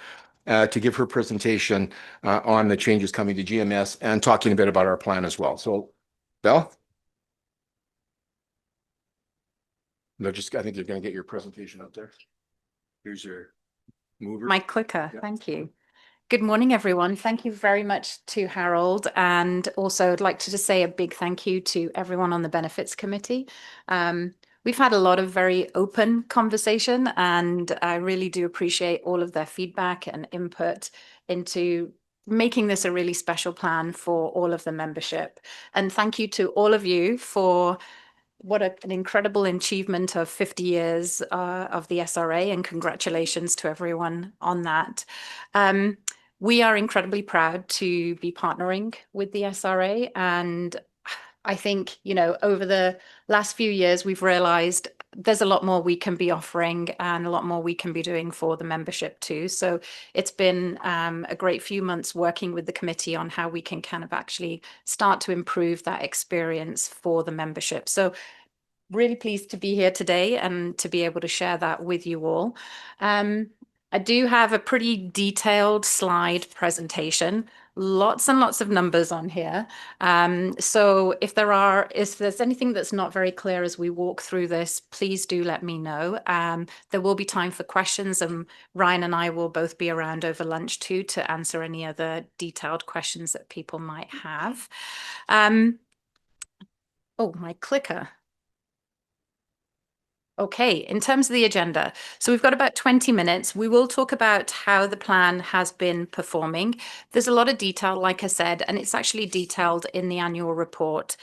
to give her presentation on the changes coming to GMS and talking a bit about our plan as well. So, Belle? I think they're going to get your presentation up there. Here's your mover. My clicker. Yeah. Thank you. Good morning, everyone. Thank you very much to Harold. And also I'd like to just say a big thank you to everyone on the Benefits Committee. We've had a lot of very open conversation, and I really do appreciate all of their feedback and input into making this a really special plan for all of the membership. And thank you to all of you for what an incredible achievement of 50 years of the SRA, and congratulations to everyone on that. We are incredibly proud to be partnering with the SRA, and I think, over the last few years, we've realized there's a lot more we can be offering and a lot more we can be doing for the membership too. So it's been a great few months working with the committee on how we can kind of actually start to improve that experience for the membership. So really pleased to be here today and to be able to share that with you all. I do have a pretty detailed slide presentation, lots and lots of numbers on here. So if there's anything that's not very clear as we walk through this, please do let me know. There will be time for questions, and Ryan and I will both be around over lunch too to answer any other detailed questions that people might have. Oh, my clicker. Okay, in terms of the agenda, so we've got about 20 minutes. We will talk about how the plan has been performing. There's a lot of detail, like I said, and it's actually detailed in the annual report,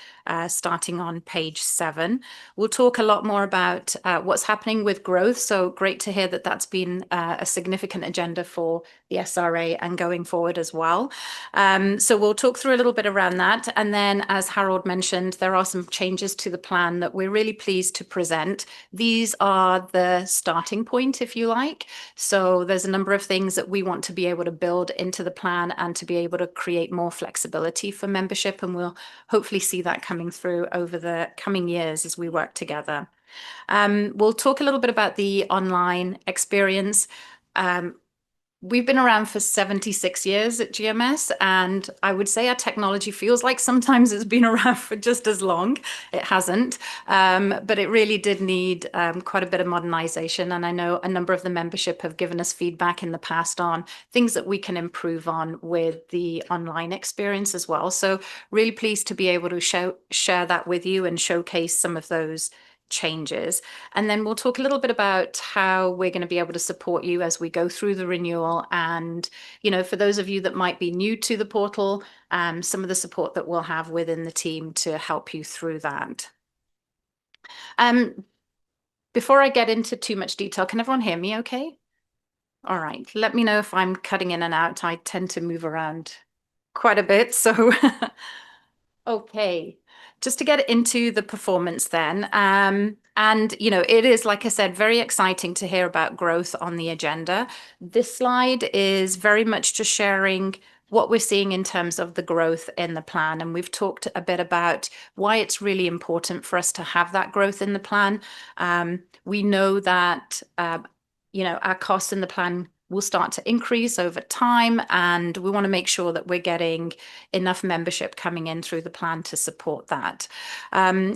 starting on page 7. We'll talk a lot more about what's happening with growth. So great to hear that that's been a significant agenda for the SRA and going forward as well. So we'll talk through a little bit around that. And then, as Harold mentioned, there are some changes to the plan that we're really pleased to present. These are the starting point, if you like. So there's a number of things that we want to be able to build into the plan and to be able to create more flexibility for membership. And we'll hopefully see that coming through over the coming years as we work together. We'll talk a little bit about the online experience. We've been around for 76 years at GMS, and I would say our technology feels like sometimes it's been around for just as long. It hasn't, but it really did need quite a bit of modernization. And I know a number of the membership have given us feedback in the past on things that we can improve on with the online experience as well. So really pleased to be able to share that with you and showcase some of those changes. And then we'll talk a little bit about how we're going to be able to support you as we go through the renewal. And, for those of you that might be new to the portal, some of the support that we'll have within the team to help you through that. Before I get into too much detail, can everyone hear me okay? All right. Let me know if I'm cutting in and out. I tend to move around quite a bit. So, okay. Just to get into the performance then. And, it is, like I said, very exciting to hear about growth on the agenda. This slide is very much just sharing what we're seeing in terms of the growth in the plan. And we've talked a bit about why it's really important for us to have that growth in the plan. We know that our costs in the plan will start to increase over time, and we want to make sure that we're getting enough membership coming in through the plan to support that.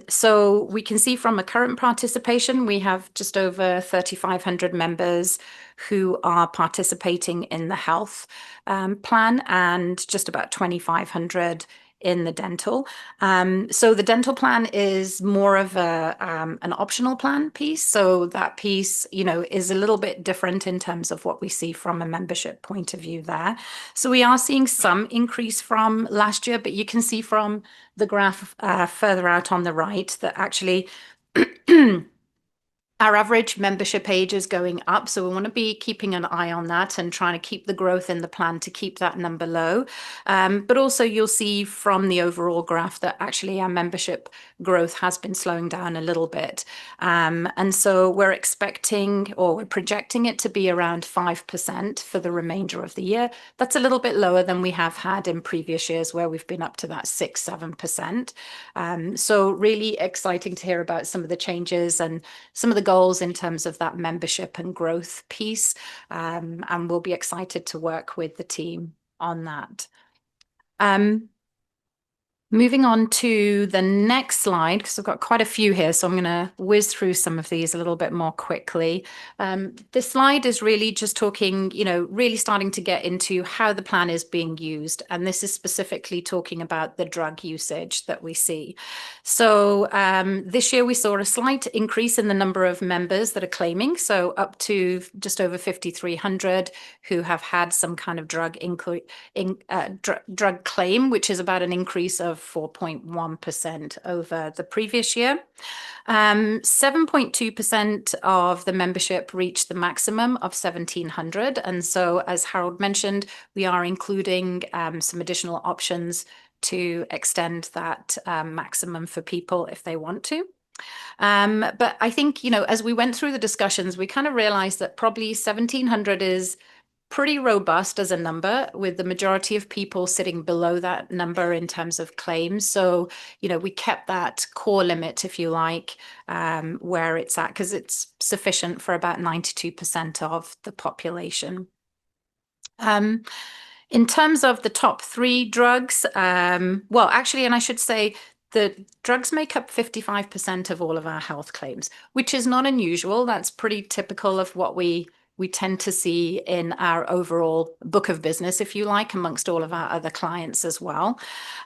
So we can see from a current participation, we have just over 3,500 members who are participating in the health plan, and just about 2,500 in the dental. So the dental plan is more of an optional plan piece. So that piece, is a little bit different in terms of what we see from a membership point of view there. So we are seeing some increase from last year, but you can see from the graph further out on the right that actually our average membership age is going up, so we want to be keeping an eye on that and trying to keep the growth in the plan to keep that number low. But also you'll see from the overall graph that actually our membership growth has been slowing down a little bit. And so we're expecting, or we're projecting it to be around 5% for the remainder of the year. That's a little bit lower than we have had in previous years where we've been up to that 6-7%. So really exciting to hear about some of the changes and some of the goals in terms of that membership and growth piece. And we'll be excited to work with the team on that. Moving on to the next slide, because I've got quite a few here, so I'm going to whiz through some of these a little bit more quickly. This slide is really just talking, really starting to get into how the plan is being used. And this is specifically talking about the drug usage that we see. So this year we saw a slight increase in the number of members that are claiming, so up to just over 5,300 who have had some kind of drug claim, which is about an increase of 4.1% over the previous year. 7.2% of the membership reached the maximum of 1,700. And so, as Harold mentioned, we are including some additional options to extend that maximum for people if they want to. But I think, as we went through the discussions, we kind of realized that probably 1,700 is pretty robust as a number, with the majority of people sitting below that number in terms of claims. So, we kept that core limit, if you like, where it's at, because it's sufficient for about 92% of the population. In terms of the top 3 drugs, well, actually, and I should say, the drugs make up 55% of all of our health claims, which is not unusual. That's pretty typical of what we tend to see in our overall book of business, if you like, amongst all of our other clients as well.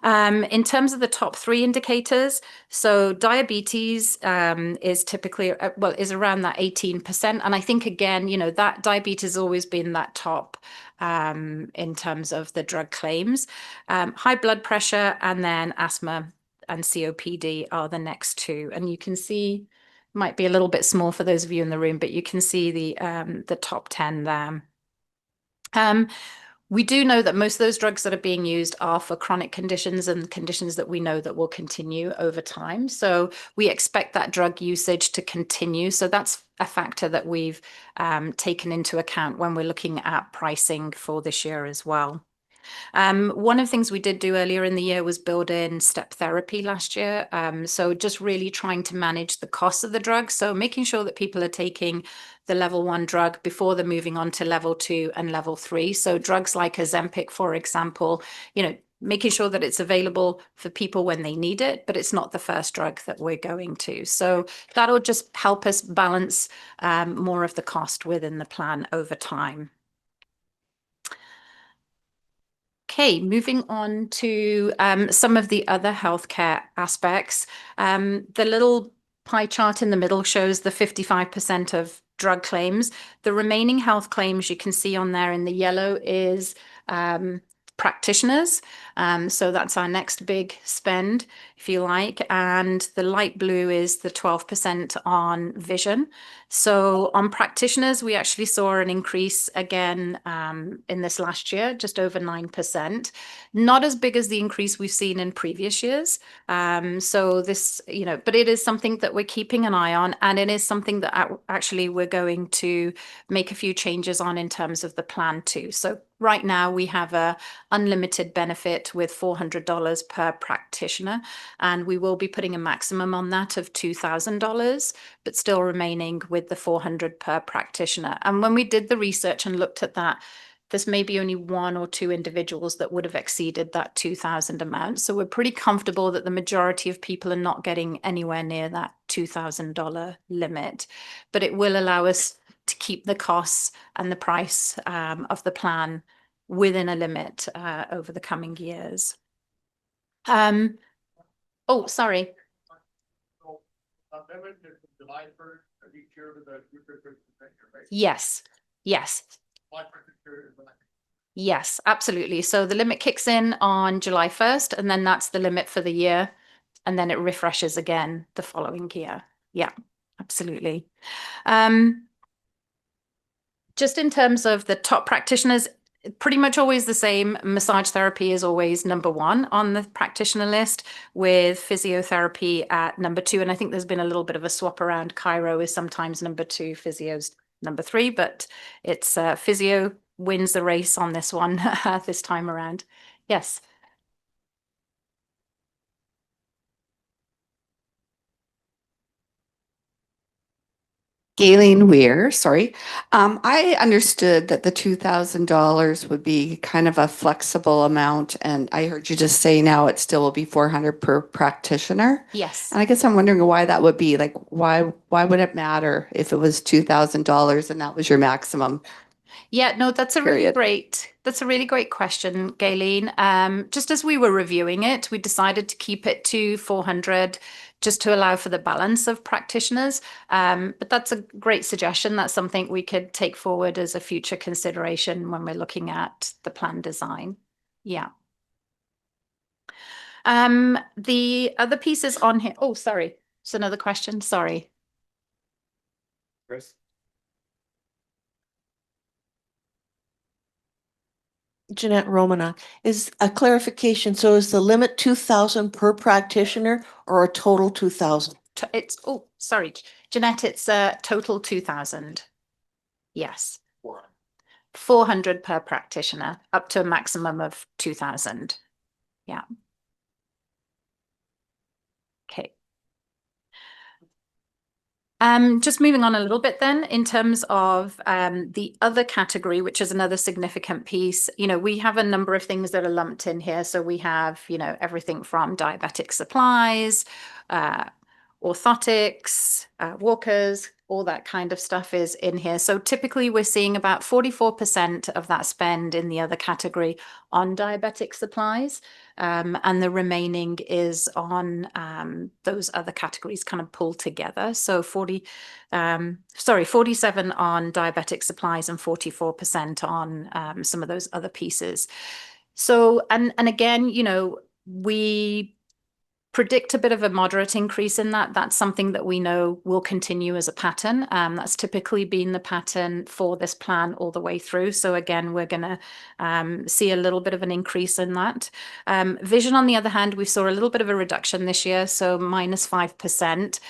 In terms of the top 3 indicators, so diabetes is typically, is around that 18%. And I think, again, that diabetes has always been that top in terms of the drug claims. High blood pressure and then asthma and COPD are the next 2. And you can see, might be a little bit small for those of you in the room, but you can see the top 10 there. We do know that most of those drugs that are being used are for chronic conditions and conditions that we know that will continue over time. So we expect that drug usage to continue. So that's a factor that we've taken into account when we're looking at pricing for this year as well. One of the things we did do earlier in the year was build in step therapy last year. So just really trying to manage the cost of the drug. So making sure that people are taking the level 1 drug before they're moving on to level 2 and level 3. So drugs like Ozempic, for example, making sure that it's available for people when they need it, but it's not the first drug that we're going to. So that'll just help us balance more of the cost within the plan over time. Okay, moving on to some of the other healthcare aspects. The little pie chart in the middle shows the 55% of drug claims. The remaining health claims you can see on there in the yellow is practitioners. So that's our next big spend, if you like. And the light blue is the 12% on vision. So on practitioners, we actually saw an increase again in this last year, just over 9%. Not as big as the increase we've seen in previous years. So this, but it is something that we're keeping an eye on, and it is something that actually we're going to make a few changes on in terms of the plan too. So right now we have a unlimited benefit with $400 per practitioner, and we will be putting a maximum on that of $2,000, but still remaining with the $400 per practitioner. And when we did the research and looked at that, there's maybe only 1 or 2 individuals that would have exceeded that 2,000 amount. So we're pretty comfortable that the majority of people are not getting anywhere near that $2,000 limit, but it will allow us to keep the costs and the price of the plan within a limit over the coming years. Oh, sorry. Yes, yes. Yes, absolutely. So the limit kicks in on July 1st, and then that's the limit for the year. And then it refreshes again the following year. Yeah, absolutely. Just in terms of the top practitioners, pretty much always the same. Massage therapy is always number 1 on the practitioner list, with physiotherapy at number 2. And I think there's been a little bit of a swap around. Chiro is sometimes number 2, physio's number 3, but it's physio wins the race on this one this time around. Yes. Galen Weir, sorry. I understood that the $2,000 would be kind of a flexible amount, and I heard you just say now it still will be $400 per practitioner. Yes. And I guess I'm wondering why that would be. Like, why would it matter if it was $2,000 and that was your maximum? Yeah, no, that's a Period. that's a really great question, Galen. Just as we were reviewing it, we decided to keep it to 400 just to allow for the balance of practitioners. But that's a great suggestion. That's something we could take forward as a future consideration when we're looking at the plan design. Yeah. The other pieces on here. Oh, sorry. It's another question. Sorry. Chris? Jeanette Romana, is a clarification. So is the limit 2,000 per practitioner or a total 2,000? It's, oh, sorry, Jeanette, it's a total 2,000. Yes. 400 per practitioner, up to a maximum of 2,000. Yeah. Okay. Just moving on a little bit then, in terms of the other category, which is another significant piece, we have a number of things that are lumped in here. So we have, everything from diabetic supplies, orthotics, walkers, all that kind of stuff is in here. So typically we're seeing about 44% of that spend in the other category on diabetic supplies. And the remaining is on those other categories kind of pulled together. So 47 on diabetic supplies and 44% on some of those other pieces. So, and again, we predict a bit of a moderate increase in that. That's something that we know will continue as a pattern. That's typically been the pattern for this plan all the way through. So again, we're going to see a little bit of an increase in that. Vision, on the other hand, we saw a little bit of a reduction this year, so -5%.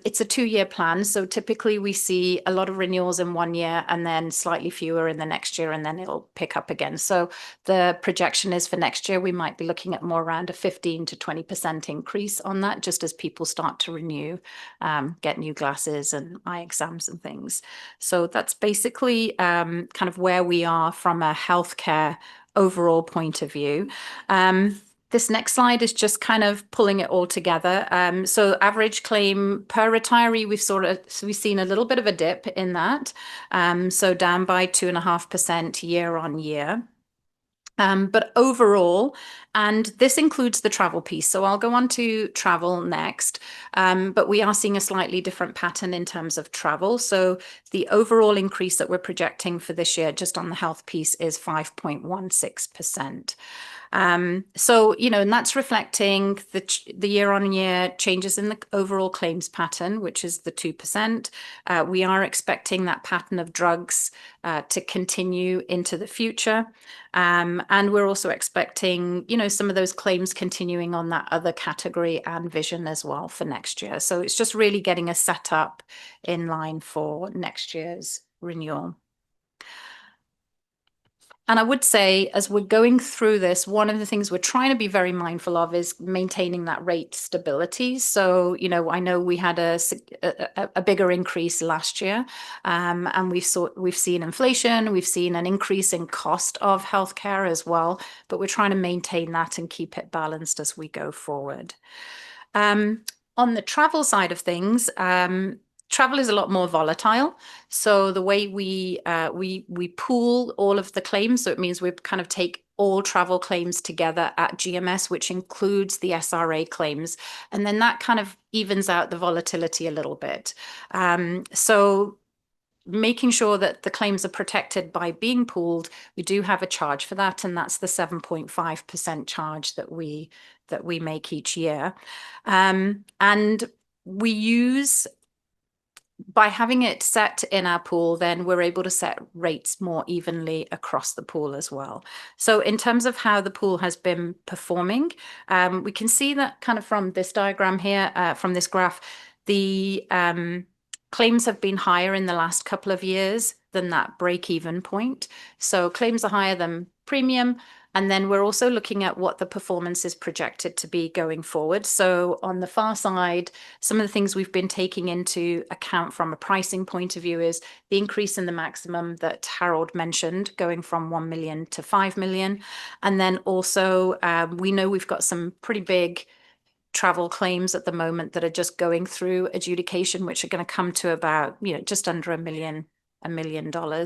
It's a 2-year plan. So typically we see a lot of renewals in 1 year and then slightly fewer in the next year, and then it'll pick up again. So the projection is for next year, we might be looking at more around a 15 to 20% increase on that, just as people start to renew, get new glasses and eye exams and things. So that's basically kind of where we are from a healthcare overall point of view. This next slide is just kind of pulling it all together. So average claim per retiree, we've seen a little bit of a dip in that. So down by 2.5% year on year. But overall, and this includes the travel piece. So I'll go on to travel next. But we are seeing a slightly different pattern in terms of travel. So the overall increase that we're projecting for this year, just on the health piece, is 5.16%. So, and that's reflecting the year-on-year changes in the overall claims pattern, which is the 2%. We are expecting that pattern of drugs to continue into the future. And we're also expecting, some of those claims continuing on that other category and vision as well for next year. So it's just really getting us set up in line for next year's renewal. And I would say, as we're going through this, one of the things we're trying to be very mindful of is maintaining that rate stability. So, I know we had a bigger increase last year, and we've seen inflation, we've seen an increase in cost of healthcare as well, but we're trying to maintain that and keep it balanced as we go forward. On the travel side of things, travel is a lot more volatile. So the way we pool all of the claims, so it means we kind of take all travel claims together at GMS, which includes the SRA claims, and then that kind of evens out the volatility a little bit. So making sure that the claims are protected by being pooled, we do have a charge for that, and that's the 7.5% charge that we make each year. And we use, by having it set in our pool, then we're able to set rates more evenly across the pool as well. So in terms of how the pool has been performing, we can see that kind of from this diagram here, from this graph, the claims have been higher in the last couple of years than that break-even point. So claims are higher than premium. And then we're also looking at what the performance is projected to be going forward. So on the far side, some of the things we've been taking into account from a pricing point of view is the increase in the maximum that Harold mentioned, going from 1 million to 5 million. And then also, we know we've got some pretty big travel claims at the moment that are just going through adjudication, which are going to come to about, just under $1 million.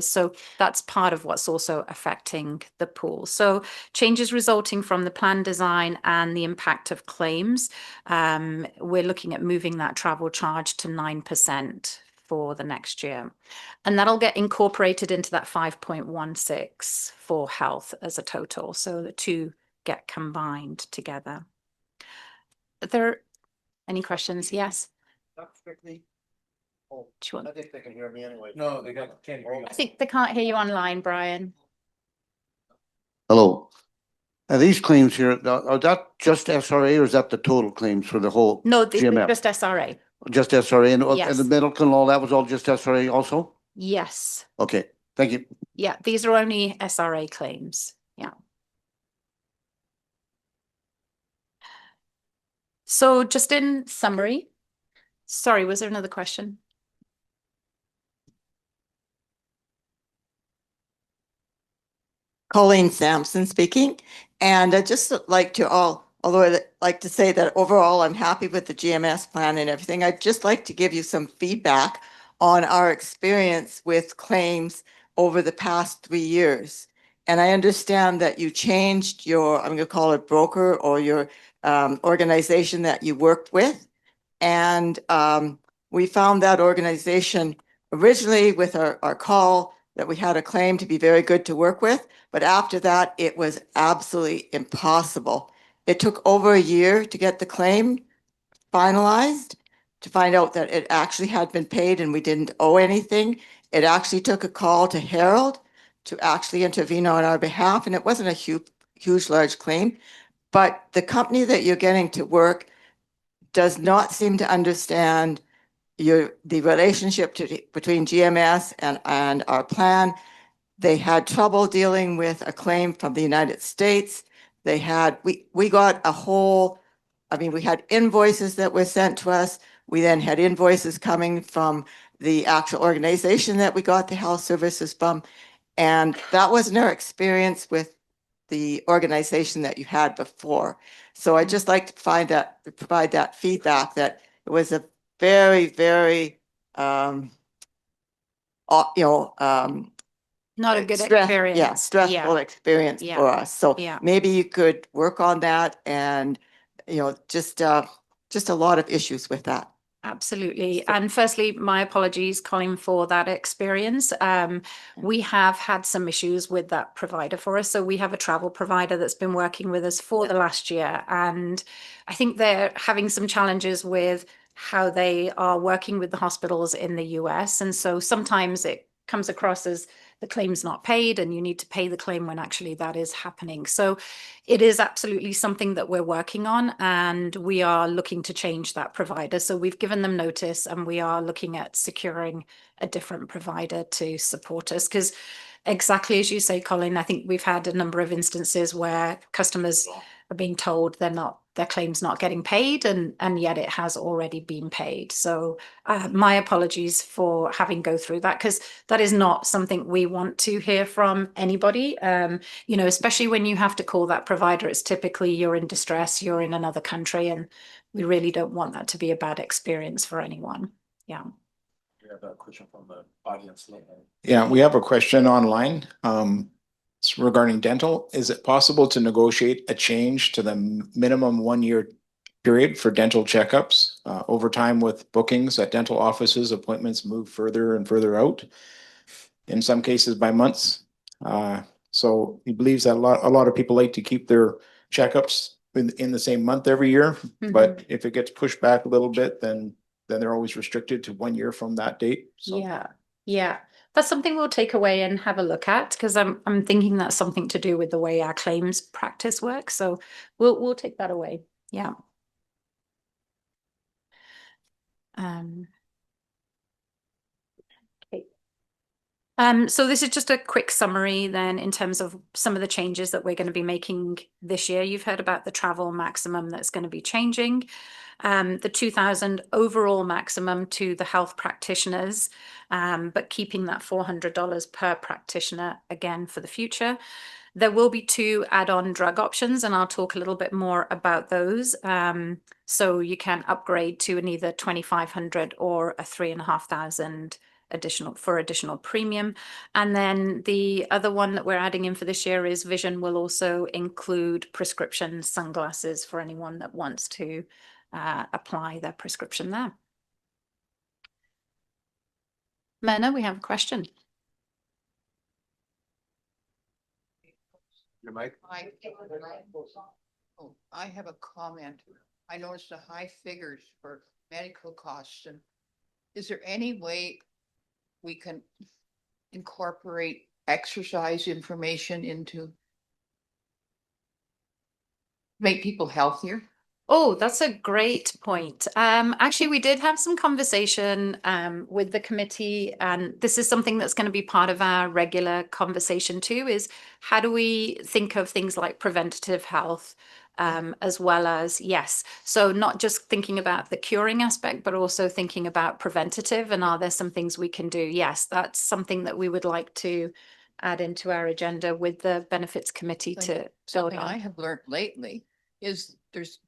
So that's part of what's also affecting the pool. So changes resulting from the plan design and the impact of claims. We're looking at moving that travel charge to 9% for the next year. And that'll get incorporated into that 5.16 for health as a total. So the two get combined together. Are there any questions? Yes. Not strictly. Oh, Do you want- I think they can hear me anyway. No, they can't hear you. I think they can't hear you online, Brian. Hello. Are these claims here, are that just SRA or is that the total claims for the whole? No, this is GMF? just SRA. Just SRA and Yes. the medical and all that was all just SRA also? Yes. Okay, thank you. Yeah, these are only SRA claims. Yeah. So just in summary, sorry, was there another question? Colleen Sampson speaking. And I'd just like to although I'd like to say that overall I'm happy with the GMS plan and everything, I'd just like to give you some feedback on our experience with claims over the past 3 years. And I understand that you changed your, I'm going to call it broker or your organization that you worked with. And we found that organization originally with our call that we had a claim to be very good to work with. But after that, it was absolutely impossible. It took over a year to get the claim finalized, to find out that it actually had been paid and we didn't owe anything. It actually took a call to Harold to actually intervene on our behalf. And it wasn't a huge, large claim. But the company that you're getting to work does not seem to understand the relationship between GMS and our plan. They had trouble dealing with a claim from the United States. We got a whole, we had invoices that were sent to us. We then had invoices coming from the actual organization that we got the health services from. And that wasn't our experience with the organization that you had before. So I'd just like to provide that feedback that it was a very, very, Not a good Yeah, experience. stressful experience Yeah. for us. So Yeah. maybe you could work on that and, just a lot of issues with that. Absolutely. And firstly, my apologies, Colin, for that experience. We have had some issues with that provider for us. So we have a travel provider that's been working with us for the last year. And I think they're having some challenges with how they are working with the hospitals in the US. And so sometimes it comes across as the claim's not paid and you need to pay the claim when actually that is happening. So it is absolutely something that we're working on, and we are looking to change that provider. So we've given them notice and we are looking at securing a different provider to support us, because exactly as you say, Colin, I think we've had a number of instances where customers are being told their claim's not getting paid, and yet it has already been paid. So my apologies for having go through that, because that is not something we want to hear from anybody. Especially when you have to call that provider, it's typically you're in distress, you're in another country, and we really don't want that to be a bad experience for anyone. Yeah. We have a question from the audience. Yeah, we have a question online. It's regarding dental. Is it possible to negotiate a change to the minimum 1 year period for dental checkups? Over time with bookings at dental offices, appointments move further and further out, in some cases by months. So he believes that a lot of people like to keep their checkups in the same month every year. But if it gets pushed back a little bit, then they're always restricted to 1 year from that date. So. Yeah. That's something we'll take away and have a look at, because I'm thinking that's something to do with the way our claims practice works. So we'll take that away. Yeah. Okay. So this is just a quick summary then in terms of some of the changes that we're going to be making this year. You've heard about the travel maximum that's going to be changing. The 2,000 overall maximum to the health practitioners, but keeping that $400 per practitioner again for the future. There will be 2 add-on drug options, and I'll talk a little bit more about those. So you can upgrade to an either 2,500 or a 3,500 additional premium. And then the other one that we're adding in for this year is vision will also include prescription sunglasses for anyone that wants to apply their prescription there. Myrna, we have a question. Your mic? I have a comment. I noticed the high figures for medical costs, and is there any way we can incorporate exercise information into make people healthier? Oh, that's a great point. Actually, we did have some conversation with the committee, and this is something that's going to be part of our regular conversation too, is how do we think of things like preventative health, as well as, yes, so not just thinking about the curing aspect, but also thinking about preventative, and are there some things we can do? Yes, that's something that we would like to add into our agenda with the benefits committee to build Something I on. have learned lately is there's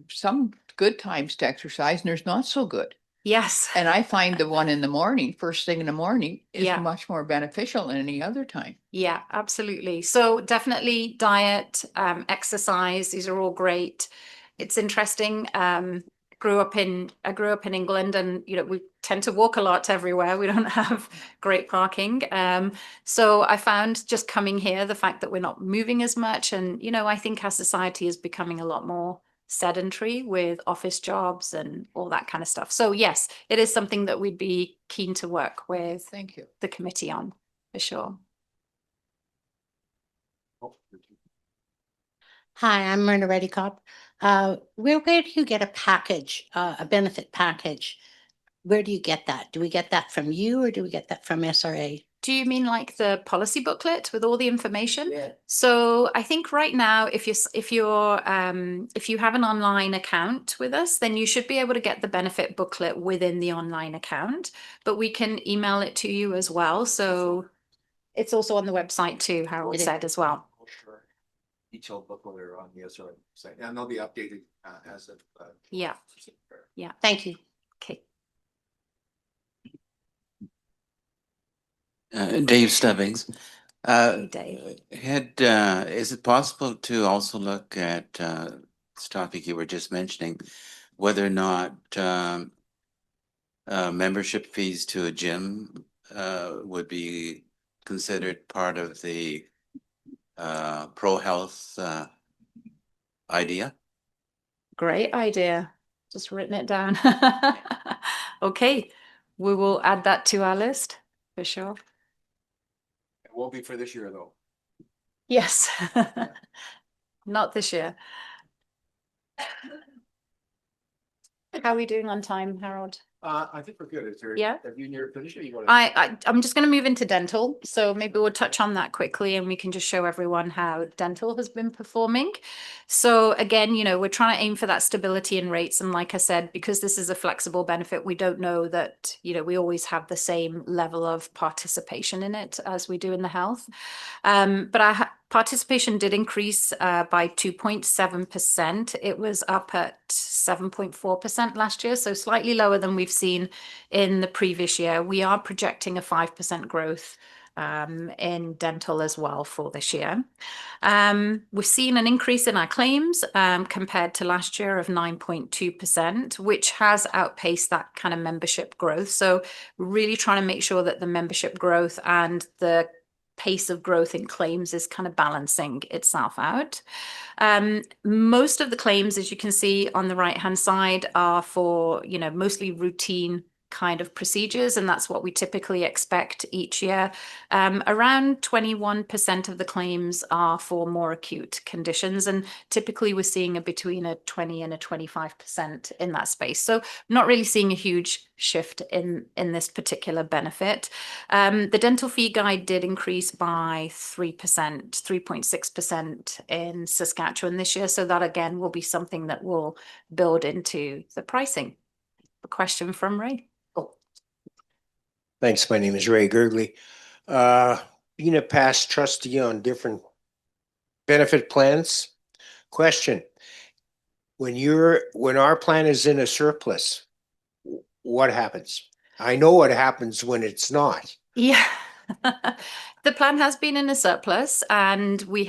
some good times to exercise and there's not so good. Yes. And I find the one in the morning, first thing in the morning, is Yeah. much more beneficial than any other time. Yeah, absolutely. So definitely diet, exercise, these are all great. It's interesting. I grew up in England, and we tend to walk a lot everywhere. We don't have great parking. So I found just coming here, the fact that we're not moving as much, and I think our society is becoming a lot more sedentary with office jobs and all that kind of stuff. So yes, it is something that we'd be keen to work with Thank you. the committee on, for sure. Hi, I'm Myrna Reddy Cop. Where do you get a package, a benefit package? Where do you get that? Do we get that from you, or do we get that from SRA? Do you mean like the policy booklet with all the information? Yeah. So I think right now, if you have an online account with us, then you should be able to get the benefit booklet within the online account, but we can email it to you as well. So it's also on the website too, Harold said as well. Detailed booklet are on the SRA site, and they'll be updated as of. Yeah. Thank you. Okay. Dave Stebbings. Dave. Is it possible to also look at this topic you were just mentioning, whether or not membership fees to a gym would be considered part of the pro health idea? Great idea. Just written it down. Okay, we will add that to our list for sure. It won't be for this year, though. Yes. Not this year. How are we doing on time, Harold? I think we're good. Is there? Yeah. Have you near finished or you want I'm just going to move into dental. So maybe we'll touch on that quickly and we can just show everyone how dental has been performing. So again, you know, we're trying to aim for that stability in rates. And like I said, because this is a flexible benefit, we don't know that, you know, we always have the same level of participation in it as we do in the health. But our participation did increase by 2.7%. It was up at 7.4% last year, so slightly lower than we've seen in the previous year. We are projecting a 5% growth in dental as well for this year. We've seen an increase in our claims compared to last year of 9.2%, which has outpaced that kind of membership growth. So we're really trying to make sure that the membership growth and the pace of growth in claims is kind of balancing itself out. Most of the claims, as you can see on the right-hand side, are for, you know, mostly routine kind of procedures, and that's what we typically expect each year. Around 21% of the claims are for more acute conditions, and typically we're seeing between a 20 and a 25% in that space. So not really seeing a huge shift in this particular benefit. The dental fee guide did increase by 3%, 3.6% in Saskatchewan this year. So that again will be something that will build into the pricing. A question from Ray. Thanks. My name is Ray Gergley. Being a past trustee on different benefit plans, question: when our plan is in a surplus, what happens? I know what happens when it's not. Yeah. The plan has been in a surplus, and we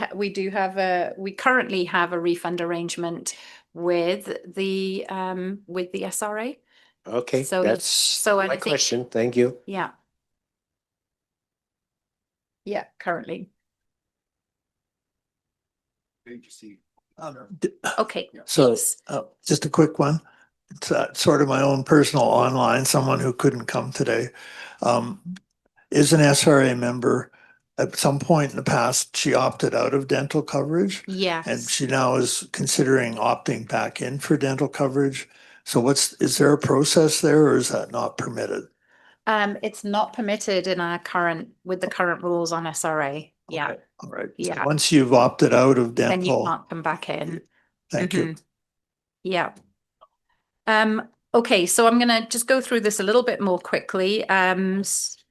currently have a refund arrangement with the SRA. Okay, So that's I my think, question. Thank you. yeah. Yeah, currently. Okay. So just a quick one. It's sort of my own personal online, someone who couldn't come today. Is an SRA member. At some point in the past, she opted out of dental coverage. Yes. And she now is considering opting back in for dental coverage. So is there a process there, or is that not permitted? It's not permitted in with the current rules on SRA. Yeah. Okay. All right. Yeah. So once you've opted out of dental. Then you can't come back in. Thank you. Yeah. Okay, so I'm gonna just go through this a little bit more quickly. Just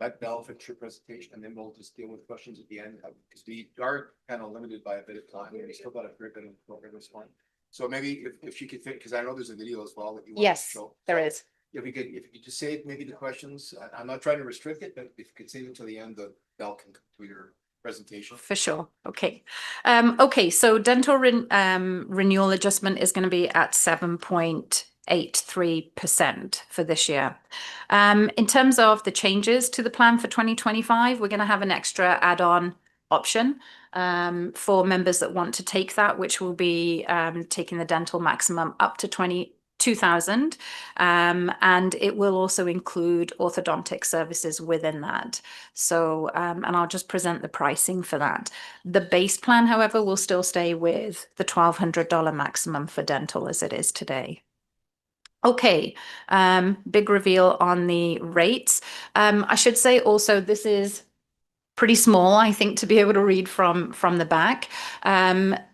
let Belle finish your presentation and then we'll just deal with questions at the end, because we are kind of limited by a bit of time. We still got a fair bit of program this one. So maybe if she could think, because I know there's a video as well that you want to show. There is. If you could just save maybe the questions. I'm not trying to restrict it, but if you could save it until the end, the Belle can complete her presentation. For sure. Okay. Okay, so dental renewal adjustment is going to be at 7.83% for this year. In terms of the changes to the plan for 2025, we're going to have an extra add-on option for members that want to take that, which will be taking the dental maximum up to 22,000, and it will also include orthodontic services within that. So, and I'll just present the pricing for that. The base plan, however, will still stay with the $1,200 maximum for dental as it is today. Okay, big reveal on the rates. I should say also this is pretty small, I think, to be able to read from the back.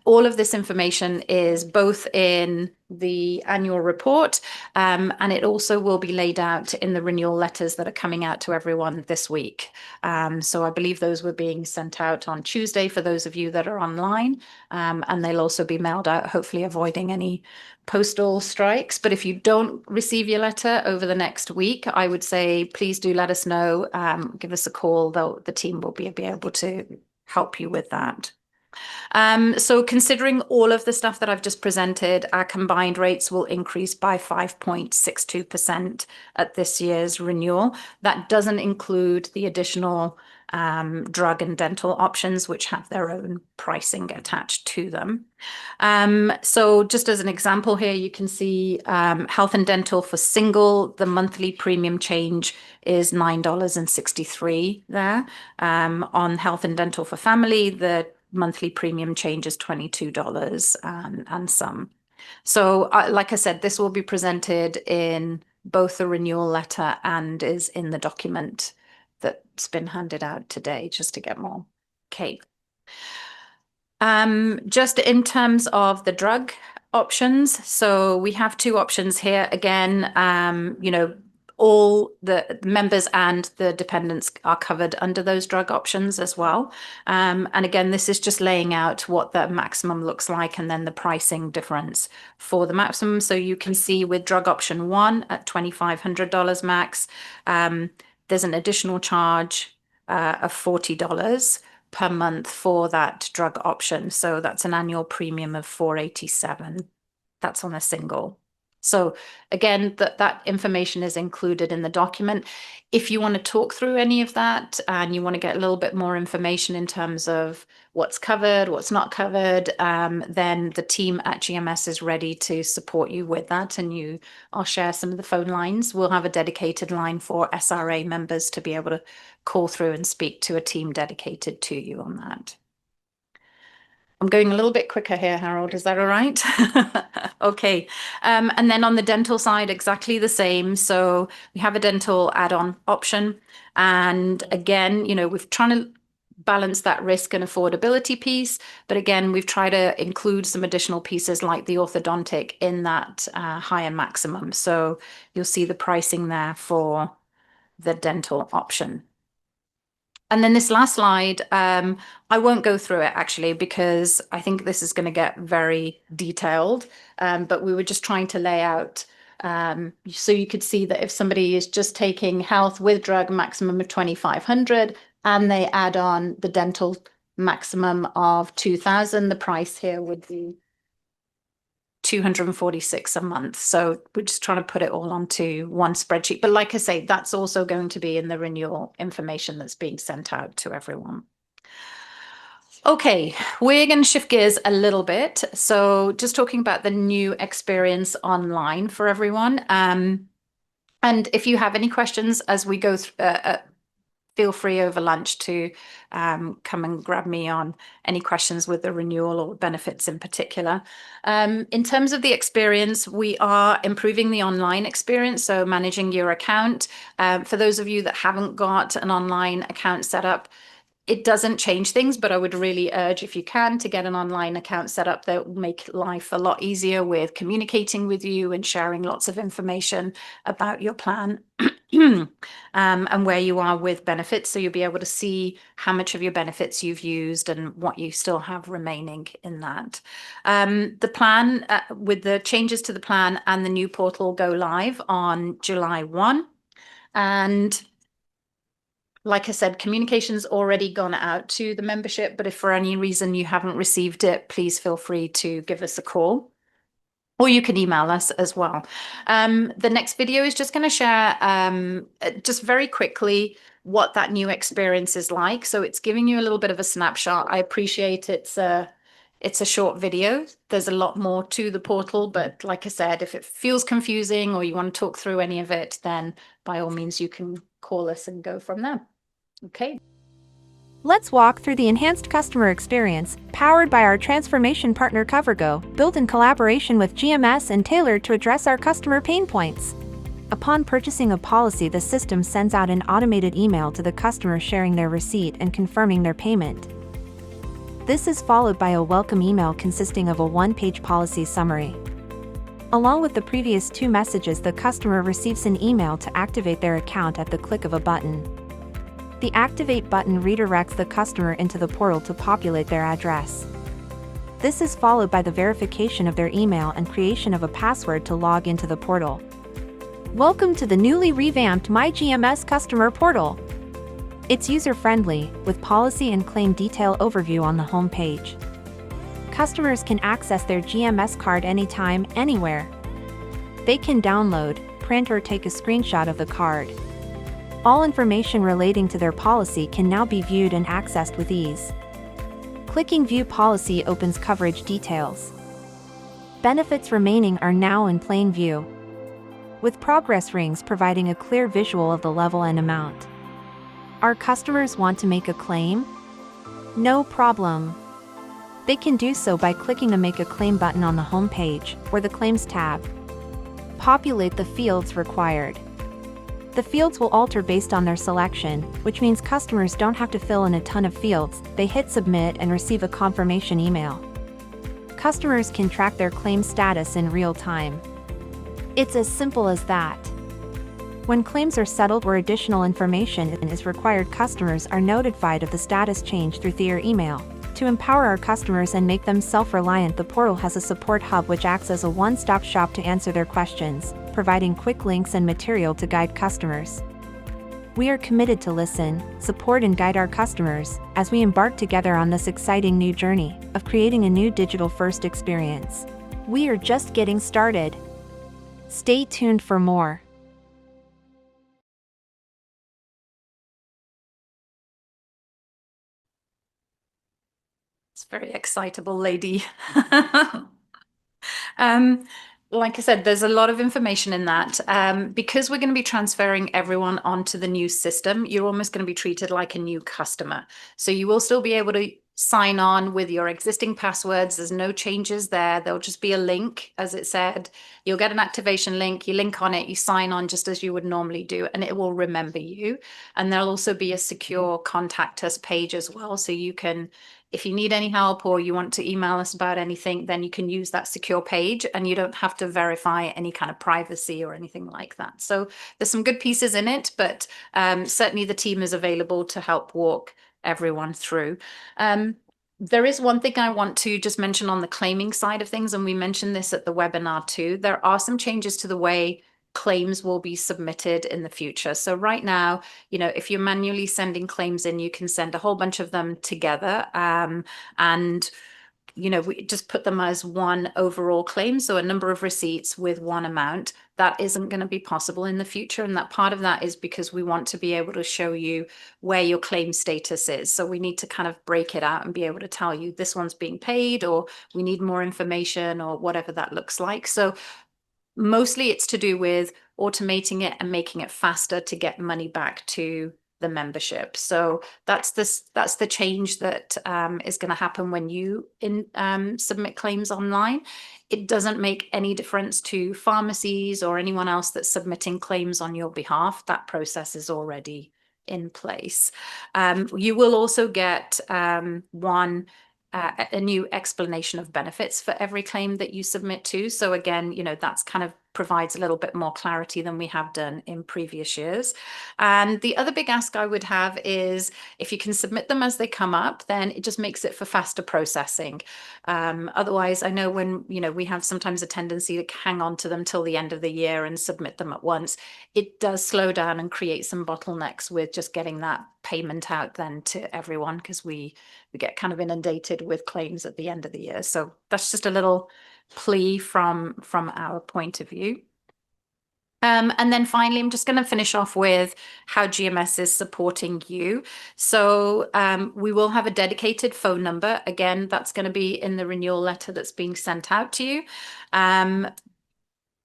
All of this information is both in the annual report, and it also will be laid out in the renewal letters that are coming out to everyone this week. So I believe those were being sent out on Tuesday for those of you that are online, and they'll also be mailed out, hopefully avoiding any postal strikes. But if you don't receive your letter over the next week, I would say please do let us know. Give us a call, though the team will be able to help you with that. So considering all of the stuff that I've just presented, our combined rates will increase by 5.62% at this year's renewal. That doesn't include the additional drug and dental options, which have their own pricing attached to them. So just as an example here, you can see health and dental for single, the monthly premium change is $9.63 there. On health and dental for family, the monthly premium change is $22 and some. So like I said, this will be presented in both the renewal letter and is in the document that's been handed out today, just to get more. Okay. Just in terms of the drug options, so we have two options here. Again, all the members and the dependents are covered under those drug options as well. And again, this is just laying out what the maximum looks like and then the pricing difference for the maximum. So you can see with drug option 1 at $2,500 max, there's an additional charge of $40 per month for that drug option. So that's an annual premium of $487. That's on a single. So again, that information is included in the document. If you want to talk through any of that and you want to get a little bit more information in terms of what's covered, what's not covered, then the team at GMS is ready to support you with that. And I'll share some of the phone lines. We'll have a dedicated line for SRA members to be able to call through and speak to a team dedicated to you on that. I'm going a little bit quicker here, Harold. Is that all right? Okay. And then on the dental side, exactly the same. So we have a dental add-on option. And again, we've tried to balance that risk and affordability piece. But again, we've tried to include some additional pieces like the orthodontic in that higher maximum. So you'll see the pricing there for the dental option. And then this last slide, I won't go through it actually, because I think this is going to get very detailed, but we were just trying to lay out so you could see that if somebody is just taking health with drug maximum of 2,500 and they add on the dental maximum of 2,000, the price here would be $246 a month. So we're just trying to put it all onto one spreadsheet. But like I say, that's also going to be in the renewal information that's being sent out to everyone. Okay, we're going to shift gears a little bit. So just talking about the new experience online for everyone. And if you have any questions as we go through, feel free over lunch to come and grab me on any questions with the renewal or benefits in particular. In terms of the experience, we are improving the online experience, so managing your account. For those of you that haven't got an online account set up, it doesn't change things, but I would really urge, if you can, to get an online account set up. That will make life a lot easier with communicating with you and sharing lots of information about your plan. And where you are with benefits, so you'll be able to see how much of your benefits you've used and what you still have remaining in that. The plan with the changes to the plan and the new portal go live on July 1. And like I said, communication's already gone out to the membership, but if for any reason you haven't received it, please feel free to give us a call. Or you can email us as well. The next video is just going to share just very quickly what that new experience is like. So it's giving you a little bit of a snapshot. I appreciate it's a short video. There's a lot more to the portal, but like I said, if it feels confusing or you want to talk through any of it, then by all means you can call us and go from there. Okay. Let's walk through the enhanced customer experience, powered by our transformation partner CoverGo, built in collaboration with GMS and tailored to address our customer pain points. Upon purchasing a policy, the system sends out an automated email to the customer sharing their receipt and confirming their payment. This is followed by a welcome email consisting of a one-page policy summary. Along with the previous 2 messages, the customer receives an email to activate their account at the click of a button. The Activate button redirects the customer into the portal to populate their address. This is followed by the verification of their email and creation of a password to log into the portal. Welcome to the newly revamped MyGMS customer portal. It's user-friendly, with policy and claim detail overview on the home page. Customers can access their GMS card anytime, anywhere. They can download, print, or take a screenshot of the card. All information relating to their policy can now be viewed and accessed with ease. Clicking View Policy opens coverage details. Benefits remaining are now in plain view, with progress rings providing a clear visual of the level and amount. Our customers want to make a claim? No problem. They can do so by clicking the Make a Claim button on the home page, or the Claims tab. Populate the fields required. The fields will alter based on their selection, which means customers don't have to fill in a ton of fields. They hit Submit and receive a confirmation email. Customers can track their claim status in real time. It's as simple as that. When claims are settled or additional information is required, customers are notified of the status change through their email. To empower our customers and make them self-reliant, the portal has a support hub which acts as a one-stop shop to answer their questions, providing quick links and material to guide customers. We are committed to listen, support, and guide our customers as we embark together on this exciting new journey of creating a new digital-first experience. We are just getting started. Stay tuned for more. It's very excitable, lady. Like I said, there's a lot of information in that. Because we're going to be transferring everyone onto the new system, you're almost going to be treated like a new customer. So you will still be able to sign on with your existing passwords. There's no changes there. There'll just be a link, as it said. You'll get an activation link, you link on it, you sign on just as you would normally do, and it will remember you. And there'll also be a secure contact us page as well. So you can, if you need any help or you want to email us about anything, then you can use that secure page and you don't have to verify any kind of privacy or anything like that. So there's some good pieces in it, but certainly the team is available to help walk everyone through. There is one thing I want to just mention on the claiming side of things, and we mentioned this at the webinar too. There are some changes to the way claims will be submitted in the future. So right now, you know, if you're manually sending claims in, you can send a whole bunch of them together, and you know, we just put them as one overall claim, so a number of receipts with one amount. That isn't going to be possible in the future, and that part of that is because we want to be able to show you where your claim status is. So we need to kind of break it out and be able to tell you this one's being paid, or we need more information, or whatever that looks like. So mostly it's to do with automating it and making it faster to get money back to the membership. So that's the change that is going to happen when you submit claims online. It doesn't make any difference to pharmacies or anyone else that's submitting claims on your behalf. That process is already in place. You will also get a new explanation of benefits for every claim that you submit to. So again, you know, that's kind of provides a little bit more clarity than we have done in previous years. And the other big ask I would have is if you can submit them as they come up, then it just makes it for faster processing. Otherwise, I know when, you know, we have sometimes a tendency to hang on to them till the end of the year and submit them at once. It does slow down and create some bottlenecks with just getting that payment out then to everyone, because we get kind of inundated with claims at the end of the year. So that's just a little plea from our point of view. And then finally, I'm just going to finish off with how GMS is supporting you. So we will have a dedicated phone number. Again, that's going to be in the renewal letter that's being sent out to you.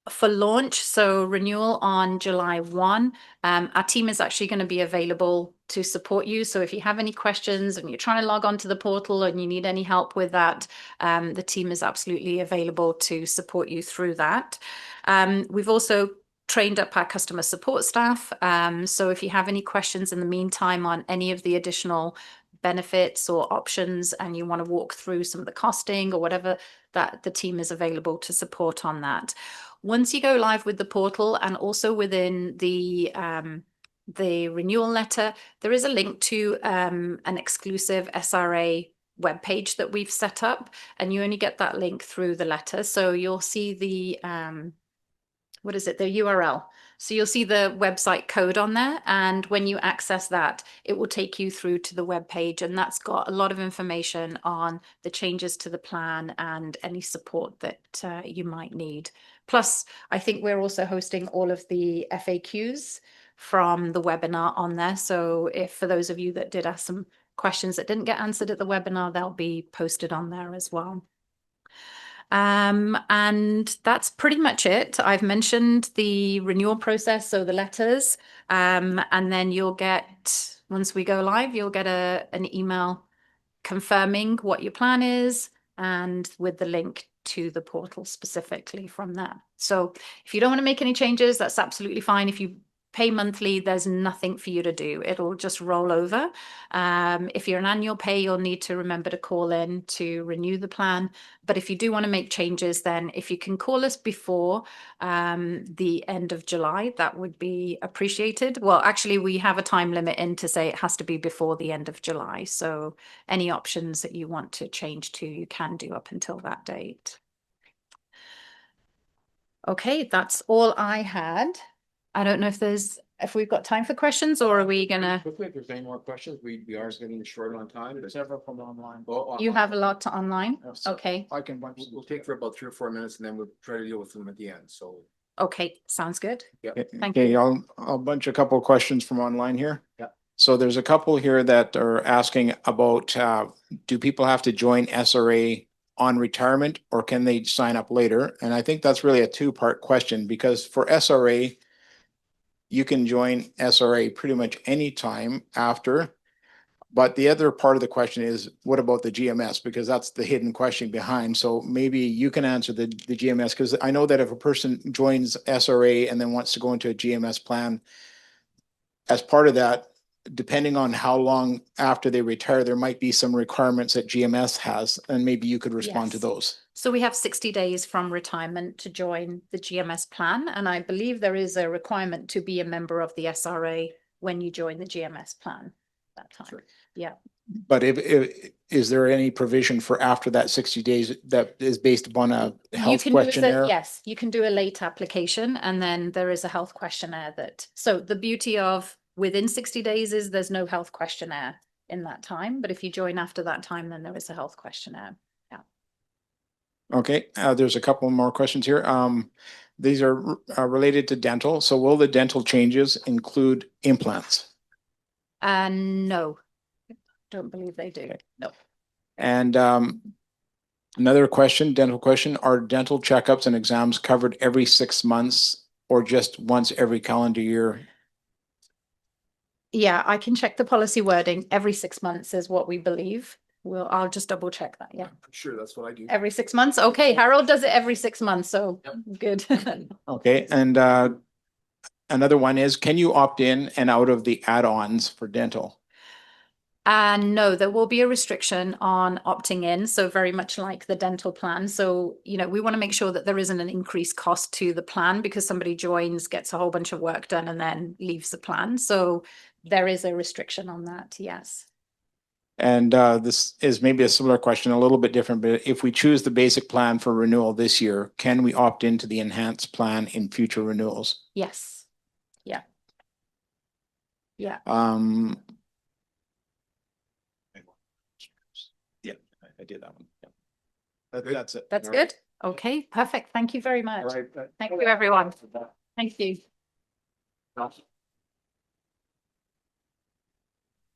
For launch, so renewal on July 1, our team is actually going to be available to support you. So if you have any questions and you're trying to log on to the portal and you need any help with that, the team is absolutely available to support you through that. We've also trained up our customer support staff. So if you have any questions in the meantime on any of the additional benefits or options and you want to walk through some of the costing or whatever, that the team is available to support on that. Once you go live with the portal and also within the renewal letter, there is a link to an exclusive SRA webpage that we've set up, and you only get that link through the letter. So you'll see the the URL. So you'll see the website code on there, and when you access that, it will take you through to the web page, and that's got a lot of information on the changes to the plan and any support that you might need. Plus, I think we're also hosting all of the FAQs from the webinar on there. So if for those of you that did ask some questions that didn't get answered at the webinar, they'll be posted on there as well. And that's pretty much it. I've mentioned the renewal process, so the letters, and then you'll get, once we go live, you'll get an email confirming what your plan is and with the link to the portal specifically from that. So if you don't want to make any changes, that's absolutely fine. If you pay monthly, there's nothing for you to do. It'll just roll over. If you're an annual pay, you'll need to remember to call in to renew the plan. But if you do want to make changes, then if you can call us before the end of July, that would be appreciated. Well, actually, we have a time limit in to say it has to be before the end of July. So any options that you want to change to, you can do up until that date. Okay, that's all I had. I don't know if we've got time for questions, or are we gonna? Quickly, if there's any more questions, we are getting short on time. But Several from online. You have a lot to online? Okay, I can. we'll take for about 3 or 4 minutes, and then we'll try to deal with them at the end. So okay, sounds good. yeah, Thank Okay, you. I'll bunch a couple of questions from online here. Yeah. So there's a couple here that are asking about, do people have to join SRA on retirement, or can they sign up later? And I think that's really a two-part question, because for SRA, you can join SRA pretty much any time after. But the other part of the question is, what about the GMS? Because that's the hidden question behind. So maybe you can answer the GMS, because I know that if a person joins SRA and then wants to go into a GMS plan, as part of that, depending on how long after they retire, there might be some requirements that GMS has, and maybe you could respond to Yes. those. So we have 60 days from retirement to join the GMS plan. And I believe there is a requirement to be a member of the SRA when you join the GMS plan that time. Sure. Yeah. But is there any provision for after that 60 days that is based upon a health questionnaire? Yes, you can do a late application, and then there is a health questionnaire that, so the beauty of within 60 days is there's no health questionnaire in that time. But if you join after that time, then there is a health questionnaire. Yeah. Okay, there's a couple more questions here. These are related to dental. So will the dental changes include implants? No, don't believe they do. Okay. No. And another question, dental question, are dental checkups and exams covered every 6 months or just once every calendar year? Yeah, I can check the policy wording. Every 6 months is what we believe. I'll just double check that. Yeah. sure, that's what I do. Every 6 months. Okay. Harold does it every 6 months. So good. Okay. And another one is, can you opt in and out of the add-ons for dental? And no, there will be a restriction on opting in. So very much like the dental plan. So, we want to make sure that there isn't an increased cost to the plan because somebody joins, gets a whole bunch of work done and then leaves the plan. So there is a restriction on that. Yes. And this is maybe a similar question, a little bit different, but if we choose the basic plan for renewal this year, can we opt into the enhanced plan in future renewals? Yes. Yeah. Yeah. Yeah, I did that one. Yeah. That's it. That's good. Okay, perfect. Thank you very much. All right. Thank you, everyone. Thank you.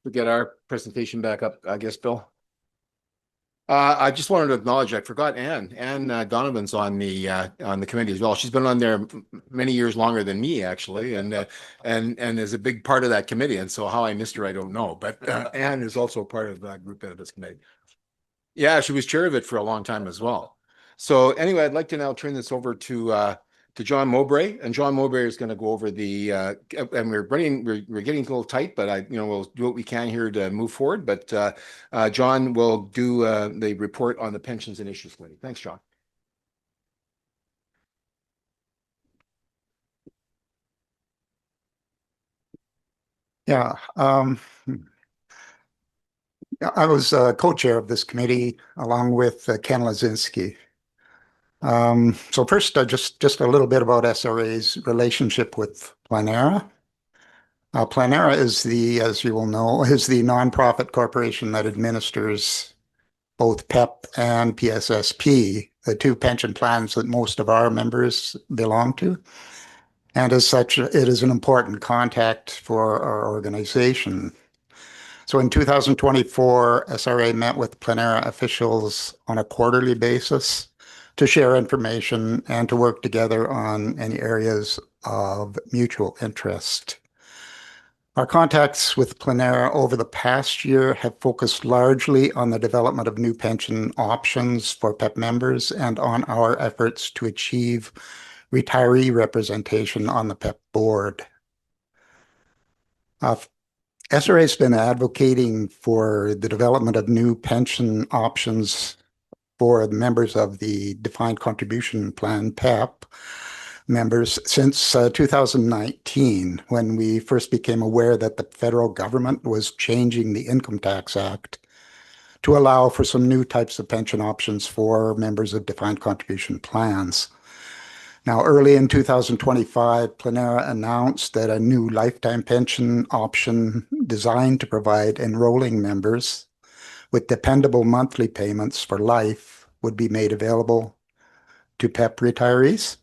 We'll get our presentation back up, I guess, Bill. I just wanted to acknowledge, I forgot Ann Donovan's on the committee as well. She's been on there many years longer than me, actually, and is a big part of that committee. And so how I missed her, I don't know. But Ann is also part of that group benefits committee. Yeah, she was chair of it for a long time as well. So anyway, I'd like to now turn this over to to John Mowbray, and John Mowbray is going to go over the and we're getting a little tight, but we'll do what we can here to move forward. But John will do the report on the Pensions and Issues Committee. Thanks, John. Yeah, I was co-chair of this committee along with Ken Lazinski. So first, just a little bit about SRA's relationship with Planera. Planera is as you will know, is the nonprofit corporation that administers both PEP and PSSP, the two pension plans that most of our members belong to. And as such, it is an important contact for our organization. So in 2024, SRA met with Planera officials on a quarterly basis to share information and to work together on any areas of mutual interest. Our contacts with Planera over the past year have focused largely on the development of new pension options for PEP members and on our efforts to achieve retiree representation on the PEP board. SRA has been advocating for the development of new pension options for the members of the defined contribution plan, PEP, members since 2019, when we first became aware that the federal government was changing the Income Tax Act to allow for some new types of pension options for members of defined contribution plans. Now, early in 2025, Planera announced that a new lifetime pension option designed to provide enrolling members with dependable monthly payments for life would be made available to PEP retirees.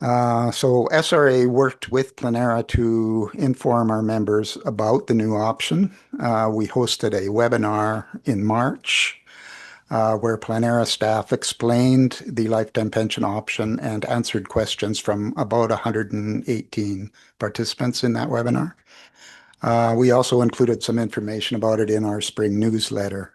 So SRA worked with Planera to inform our members about the new option. We hosted a webinar in March where Planera staff explained the lifetime pension option and answered questions from about 118 participants in that webinar. We also included some information about it in our spring newsletter.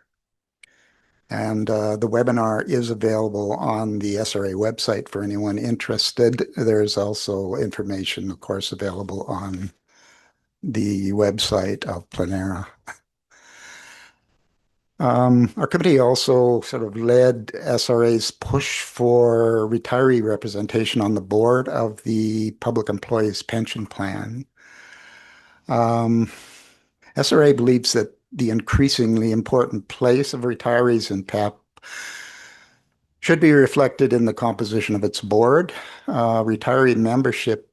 And the webinar is available on the SRA website for anyone interested. There's also information, of course, available on the website of Planera. Our committee also sort of led SRA's push for retiree representation on the board of the Public Employees Pension Plan. SRA believes that the increasingly important place of retirees in PEP should be reflected in the composition of its board. Retiree membership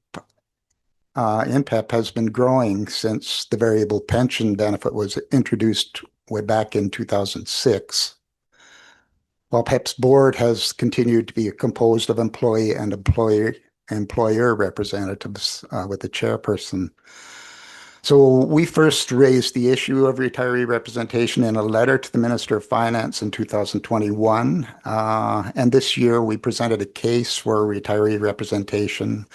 in PEP has been growing since the variable pension benefit was introduced way back in 2006, while PEP's board has continued to be composed of employee and employer representatives with the chairperson. So we first raised the issue of retiree representation in a letter to the Minister of Finance in 2021. And this year we presented a case for retiree representation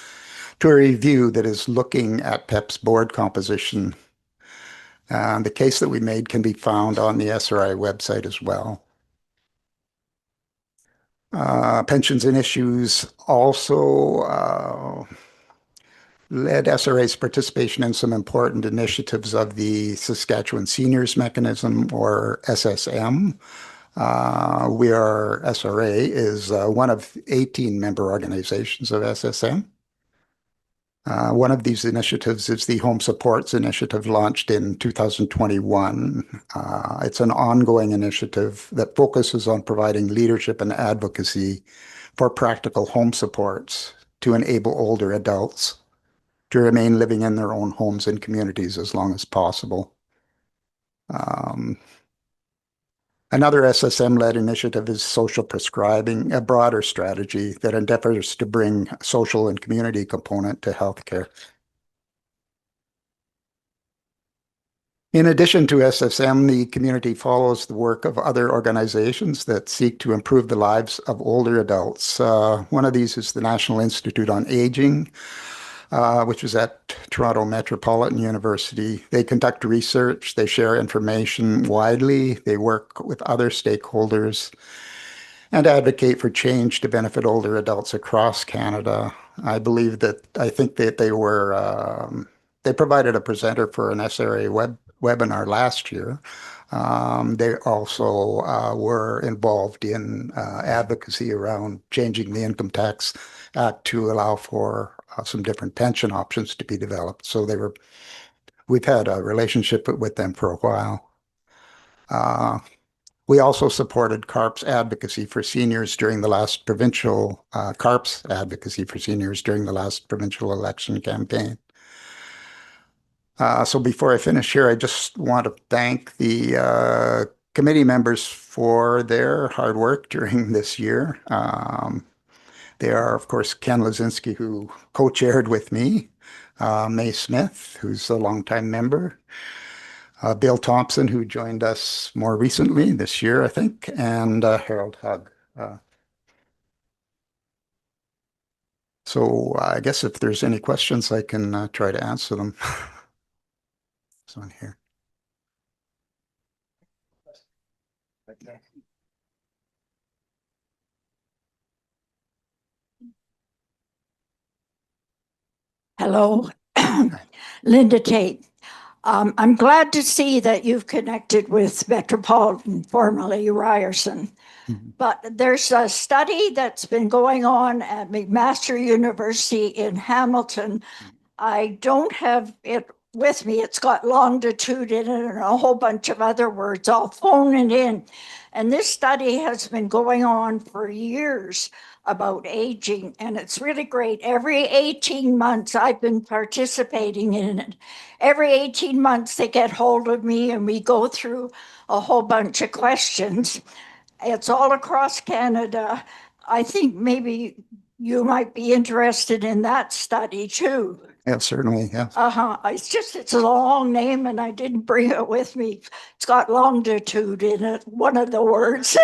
to a review that is looking at PEP's board composition. The case that we made can be found on the SRI website as well. Pensions and Issues also led SRA's participation in some important initiatives of the Saskatchewan Seniors Mechanism, or SSM. SRA is one of 18 member organizations of SSM. One of these initiatives is the Home Supports Initiative launched in 2021. It's an ongoing initiative that focuses on providing leadership and advocacy for practical home supports to enable older adults to remain living in their own homes and communities as long as possible. Another SSM-led initiative is social prescribing, a broader strategy that endeavors to bring social and community component to healthcare. In addition to SSM, the community follows the work of other organizations that seek to improve the lives of older adults. One of these is the National Institute on Aging, which is at Toronto Metropolitan University. They conduct research, they share information widely, they work with other stakeholders, and advocate for change to benefit older adults across Canada. I think that they provided a presenter for an SRA webinar last year. They also were involved in advocacy around changing the Income Tax Act to allow for some different pension options to be developed. So we've had a relationship with them for a while. We also supported CARP's advocacy for seniors during the last CARP's advocacy for seniors during the last provincial election campaign. So before I finish here, I just want to thank the committee members for their hard work during this year. They are, of course, Ken Lazinski, who co-chaired with me, May Smith, who's a longtime member, Bill Thompson, who joined us more recently this year, I think, and Harold Hugg. So I guess if there's any questions, I can try to answer them. It's on here. Hello, Linda Tate. I'm glad to see that you've connected with Metropolitan, formerly Ryerson. But there's a study that's been going on at McMaster University in Hamilton. I don't have it with me. It's got longitude in it and a whole bunch of other words. I'll phone it in. And this study has been going on for years about aging, and it's really great. Every 18 months, I've been participating in it. Every 18 months, they get hold of me and we go through a whole bunch of questions. It's all across Canada. I think maybe you might be interested in that study too. Yeah, certainly, yeah. It's a long name and I didn't bring it with me. It's got longitude in it, one of the words.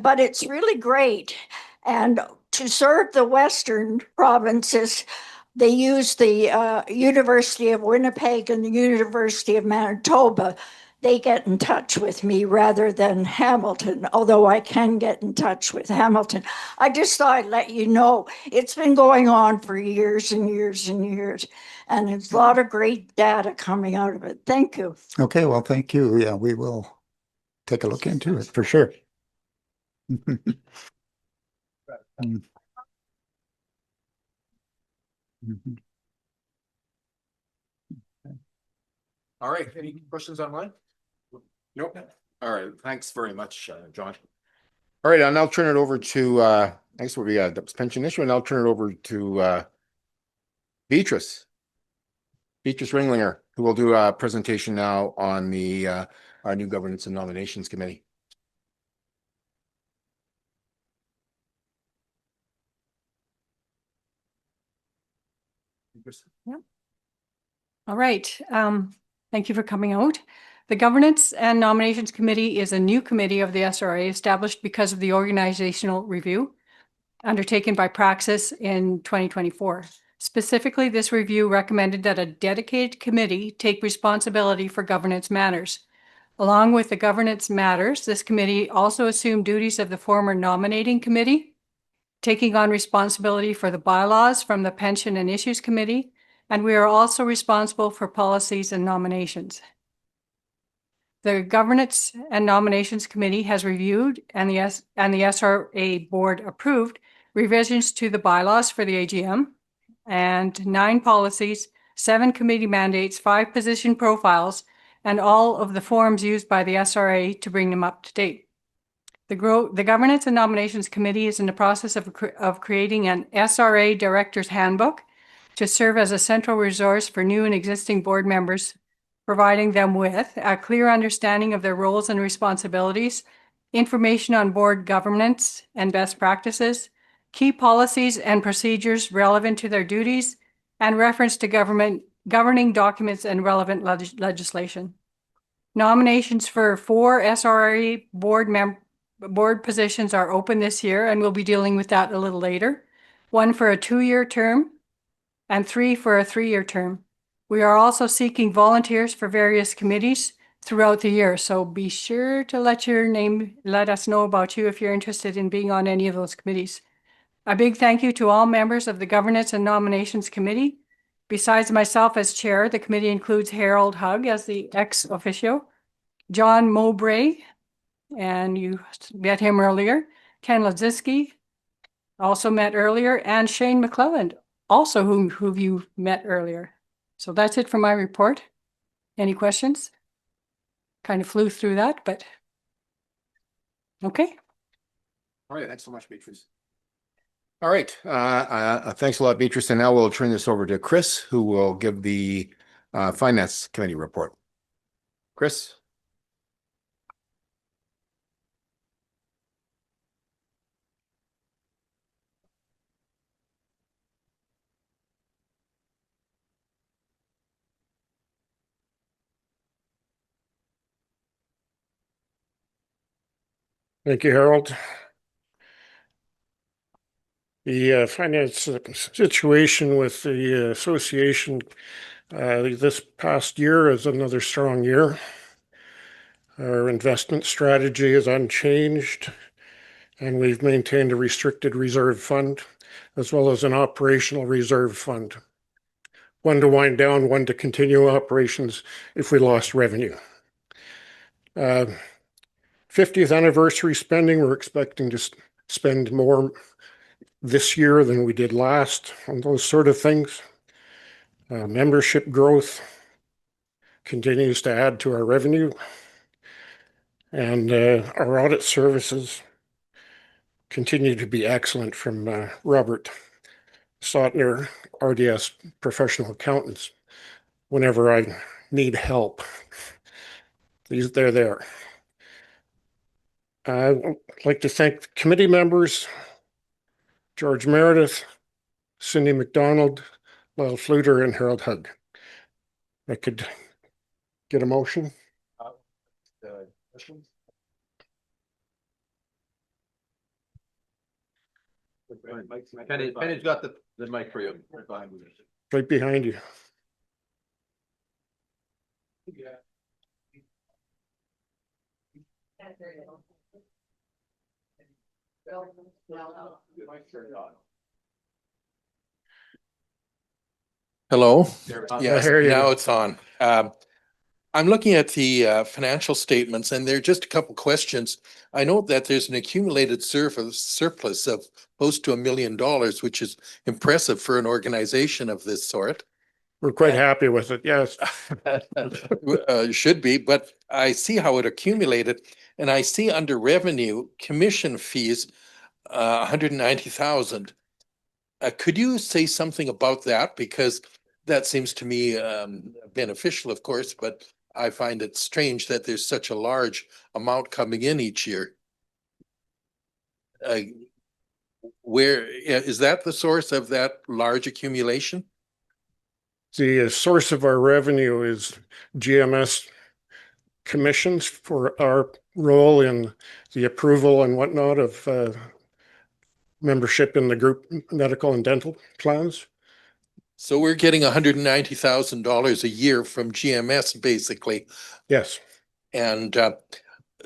But it's really great. And to serve the Western provinces, they use the University of Winnipeg and the University of Manitoba. They get in touch with me rather than Hamilton, although I can get in touch with Hamilton. I just thought I'd let you know it's been going on for years and years and years, and there's a lot of great data coming out of it. Thank you. Okay, well, thank you. Yeah, we will take a look into it for sure. All right, any questions online? Nope. All right, thanks very much, John. All right, I'll now turn it over to, I guess we got the pension issue, and I'll turn it over to Beatrice Ringlinger, who will do a presentation now on the our new Governance and Nominations Committee. Yeah. All right. Thank you for coming out. The Governance and Nominations Committee is a new committee of the SRA established because of the organizational review undertaken by Praxis in 2024. Specifically, this review recommended that a dedicated committee take responsibility for governance matters. Along with the governance matters, this committee also assumed duties of the former nominating committee, taking on responsibility for the bylaws from the Pension and Issues Committee, and we are also responsible for policies and nominations. The Governance and Nominations Committee has reviewed and the SRA Board approved revisions to the bylaws for the AGM and 9 policies, 7 committee mandates, 5 position profiles, and all of the forms used by the SRA to bring them up to date. The Governance and Nominations Committee is in the process of creating an SRA Director's Handbook to serve as a central resource for new and existing board members, providing them with a clear understanding of their roles and responsibilities, information on board governance and best practices, key policies and procedures relevant to their duties, and reference to governing documents and relevant legislation. Nominations for 4 SRA board positions are open this year, and we'll be dealing with that a little later. 1 for a 2-year term and 3 for a 3-year term. We are also seeking volunteers for various committees throughout the year. So be sure to let us know about you if you're interested in being on any of those committees. A big thank you to all members of the Governance and Nominations Committee. Besides myself as chair, the committee includes Harold Hugg as the ex officio, John Mowbray, and you met him earlier, Ken Lazinski, also met earlier, and Shane McClelland, also who you met earlier. So that's it for my report. Any questions? Kind of flew through that, but okay. All right, thanks so much, Beatrice. All right, thanks a lot, Beatrice. And now we'll turn this over to Chris, who will give the Finance Committee report. Chris? Thank you, Harold. The finance situation with the association this past year is another strong year. Our investment strategy is unchanged, and we've maintained a restricted reserve fund as well as an operational reserve fund. One to wind down, one to continue operations if we lost revenue. 50th anniversary spending, we're expecting to spend more this year than we did last on those sort of things. Membership growth continues to add to our revenue, and our audit services continue to be excellent from Robert Sotner, RDS Professional Accountants. Whenever I need help, they're there. I'd like to thank the committee members, George Meredith, Cindy McDonald, Lyle Fluter, and Harold Hugg. I could get a motion. Penny's got the mic for you. Right behind you. Hello. Yes, Now it's on. I'm looking at the financial statements, and there are just a couple questions. I note that there's an accumulated surplus of close to $1 million, which is impressive for an organization of this sort. We're quite happy with it, yes. Should be, but I see how it accumulated, and I see under revenue commission fees, 190,000. Could you say something about that? Because that seems to me beneficial, of course, but I find it strange that there's such a large amount coming in each year. Where is that the source of that large accumulation? The source of our revenue is GMS commissions for our role in the approval and whatnot of membership in the group medical and dental plans. So we're getting $190,000 a year from GMS, basically. Yes. And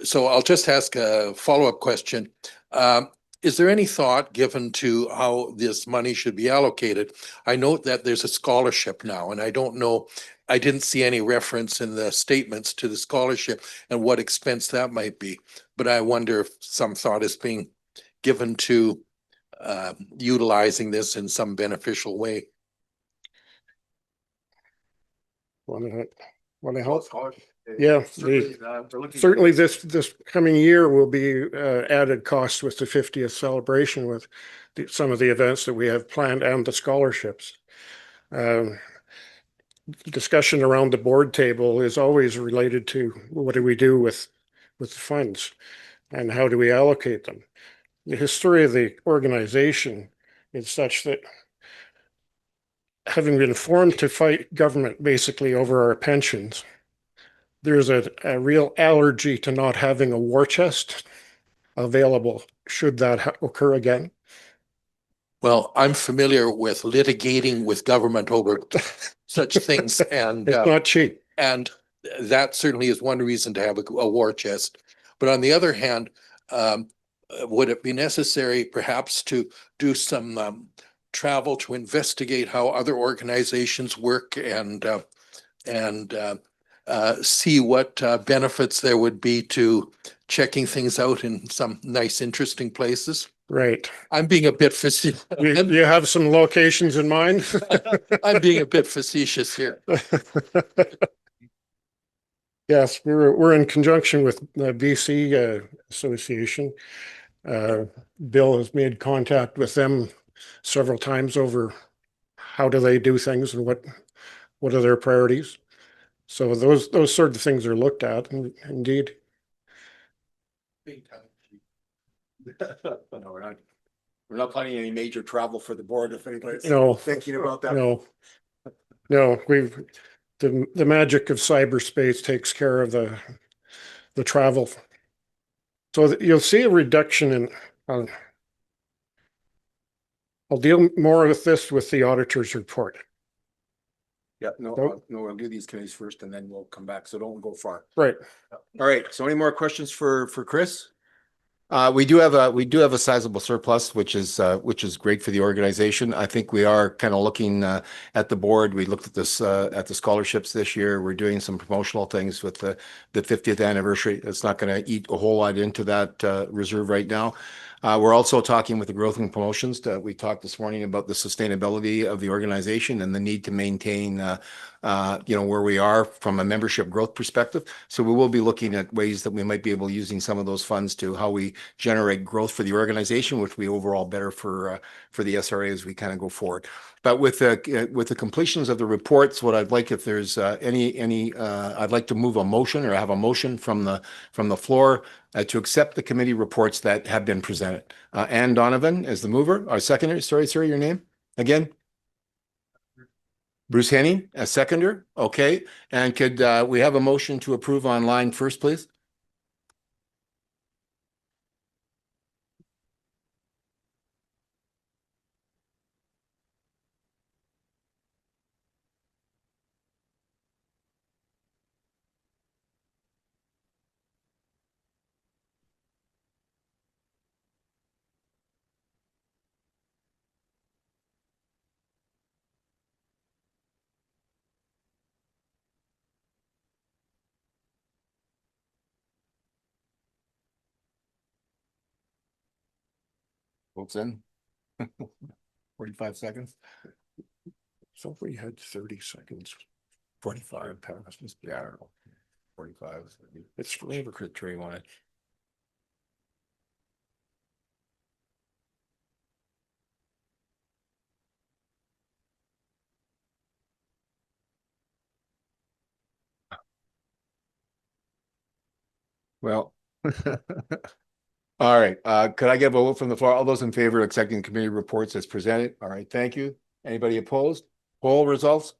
so I'll just ask a follow-up question. Is there any thought given to how this money should be allocated? I note that there's a scholarship now, and I don't know, I didn't see any reference in the statements to the scholarship and what expense that might be. But I wonder if some thought is being given to utilizing this in some beneficial way. Want to help? Yeah, certainly this coming year will be added costs with the 50th celebration with some of the events that we have planned and the scholarships. Discussion around the board table is always related to what do we do with the funds and how do we allocate them. The history of the organization is such that having been formed to fight government basically over our pensions, there's a real allergy to not having a war chest available should that occur again. Well, I'm familiar with litigating with government over such things, and it's not cheap. And that certainly is one reason to have a war chest. But on the other hand, would it be necessary perhaps to do some travel to investigate how other organizations work and see what benefits there would be to checking things out in some nice, interesting places? Right. I'm being a bit facetious. You have some locations in mind? I'm being a bit facetious here. Yes, we're in conjunction with the BC Association. Bill has made contact with them several times over how do they do things and what are their priorities. So those sort of things are looked at, indeed. No, we're not planning any major travel for the board if anybody's No, thinking about that. No, the magic of cyberspace takes care of the travel. So you'll see a reduction in, I'll deal more with this with the auditor's report. Yeah, no, we'll do these committees first and then we'll come back. So don't go far. Right. All right. So any more questions for Chris? We do have a sizable surplus, which is great for the organization. I think we are kind of looking at the board. We looked at this at the scholarships this year. We're doing some promotional things with the 50th anniversary. It's not going to eat a whole lot into that reserve right now. We're also talking with the growth and promotions. We talked this morning about the sustainability of the organization and the need to maintain, where we are from a membership growth perspective. So we will be looking at ways that we might be able to using some of those funds to how we generate growth for the organization, which will be overall better for the SRA as we kind of go forward. But with the completions of the reports, what I'd like, if there's I'd like to move a motion or have a motion from the floor to accept the committee reports that have been presented. Ann Donovan is the mover. Our seconder. Sorry, sir, your name again? Bruce Henning, a seconder. Okay. And could we have a motion to approve online first, please? Votes in. 45 seconds. So we had 30 seconds. 45 passes. Yeah, I don't know. 45. It's flavor crit tree on it. Well, all right. Could I get a vote from the floor? All those in favor of accepting the committee reports as presented? All right. Thank you. Anybody opposed? Poll results?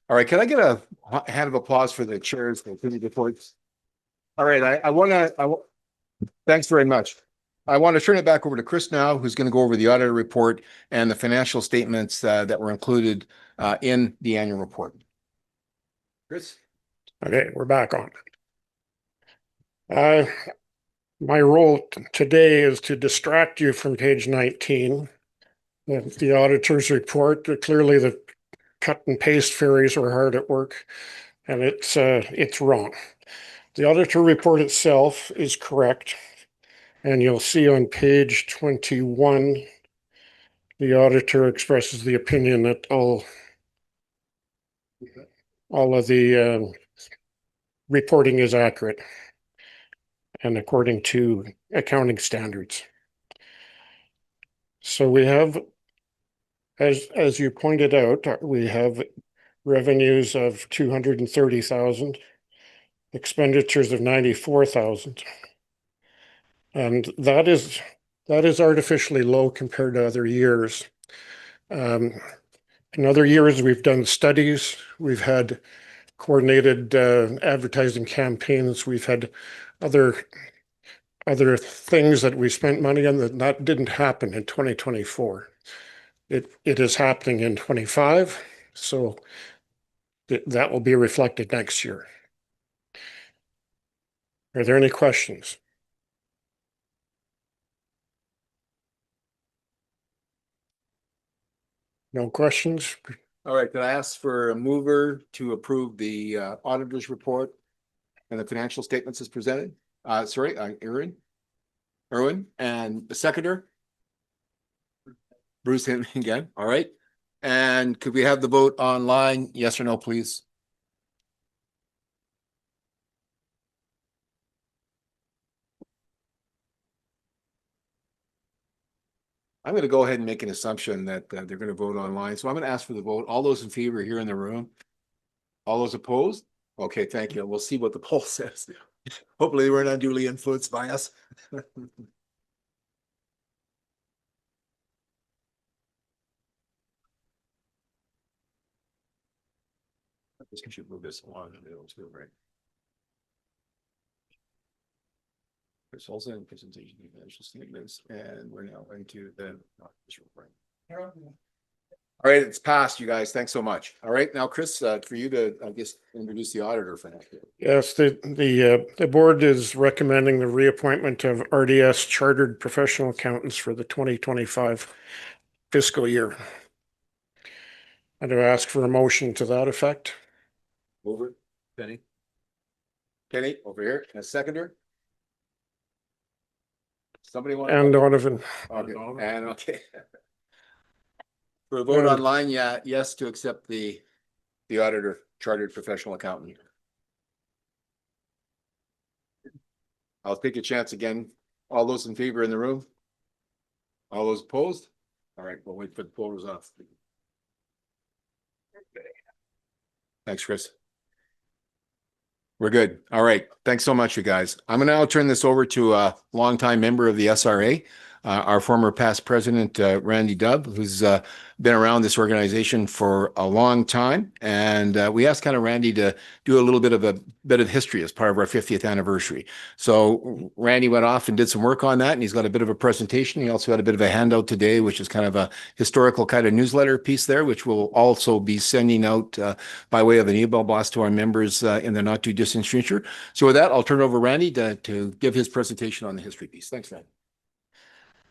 All right. Can I get a hand of applause for the chairs for the committee reports? All right. Thanks very much. I want to turn it back over to Chris now, who's going to go over the auditor report and the financial statements that were included in the annual report. Chris? Okay, we're back on. My role today is to distract you from page 19. The auditor's report, clearly the cut and paste fairies were hard at work, and it's wrong. The auditor report itself is correct, and you'll see on page 21, the auditor expresses the opinion that all of the reporting is accurate and according to accounting standards. So we have, as you pointed out, we have revenues of 230,000, expenditures of 94,000. And that is artificially low compared to other years. In other years, we've done studies, we've had coordinated advertising campaigns, we've had other things that we spent money on that didn't happen in 2024. It is happening in 25. So that will be reflected next year. Are there any questions? No questions? All right, can I ask for a mover to approve the auditor's report and the financial statements as presented? Sorry, Erwin, and the seconder? Bruce him again, all right. And could we have the vote online? Yes or no, please? I'm going to go ahead and make an assumption that they're going to vote online. So I'm going to ask for the vote. All those in favor here in the room? All those opposed? Okay, thank you. We'll see what the poll says. Hopefully they weren't unduly influenced by us. We should move this along. Right. Chris Olsen, presentation of financial statements, and we're now into the report. All right, it's passed, you guys. Thanks so much. All right, now, Chris, for you to, I guess, introduce the auditor for next year. Yes, the board is recommending the reappointment of RDS Chartered Professional Accountants for the 2025 fiscal year. And to ask for a motion to that effect. Over, Penny. Kenny, over here, and a seconder. Somebody want? And Donovan. Okay, and okay. For a vote online, yeah, yes, to accept the auditor chartered professional accountant. I'll take a chance again. All those in favor in the room? All those opposed? All right, we'll wait for the poll results. Thanks, Chris. We're good. All right. Thanks so much, you guys. I'm going to now turn this over to a longtime member of the SRA, our former past president, Randy Dubb, who's been around this organization for a long time. And we asked kind of Randy to do a little bit of history as part of our 50th anniversary. So Randy went off and did some work on that, and he's got a bit of a presentation. He also had a bit of a handout today, which is kind of a historical kind of newsletter piece there, which we'll also be sending out by way of an email blast to our members in the not too distant future. So with that, I'll turn it over to Randy to give his presentation on the history piece. Thanks, Randy.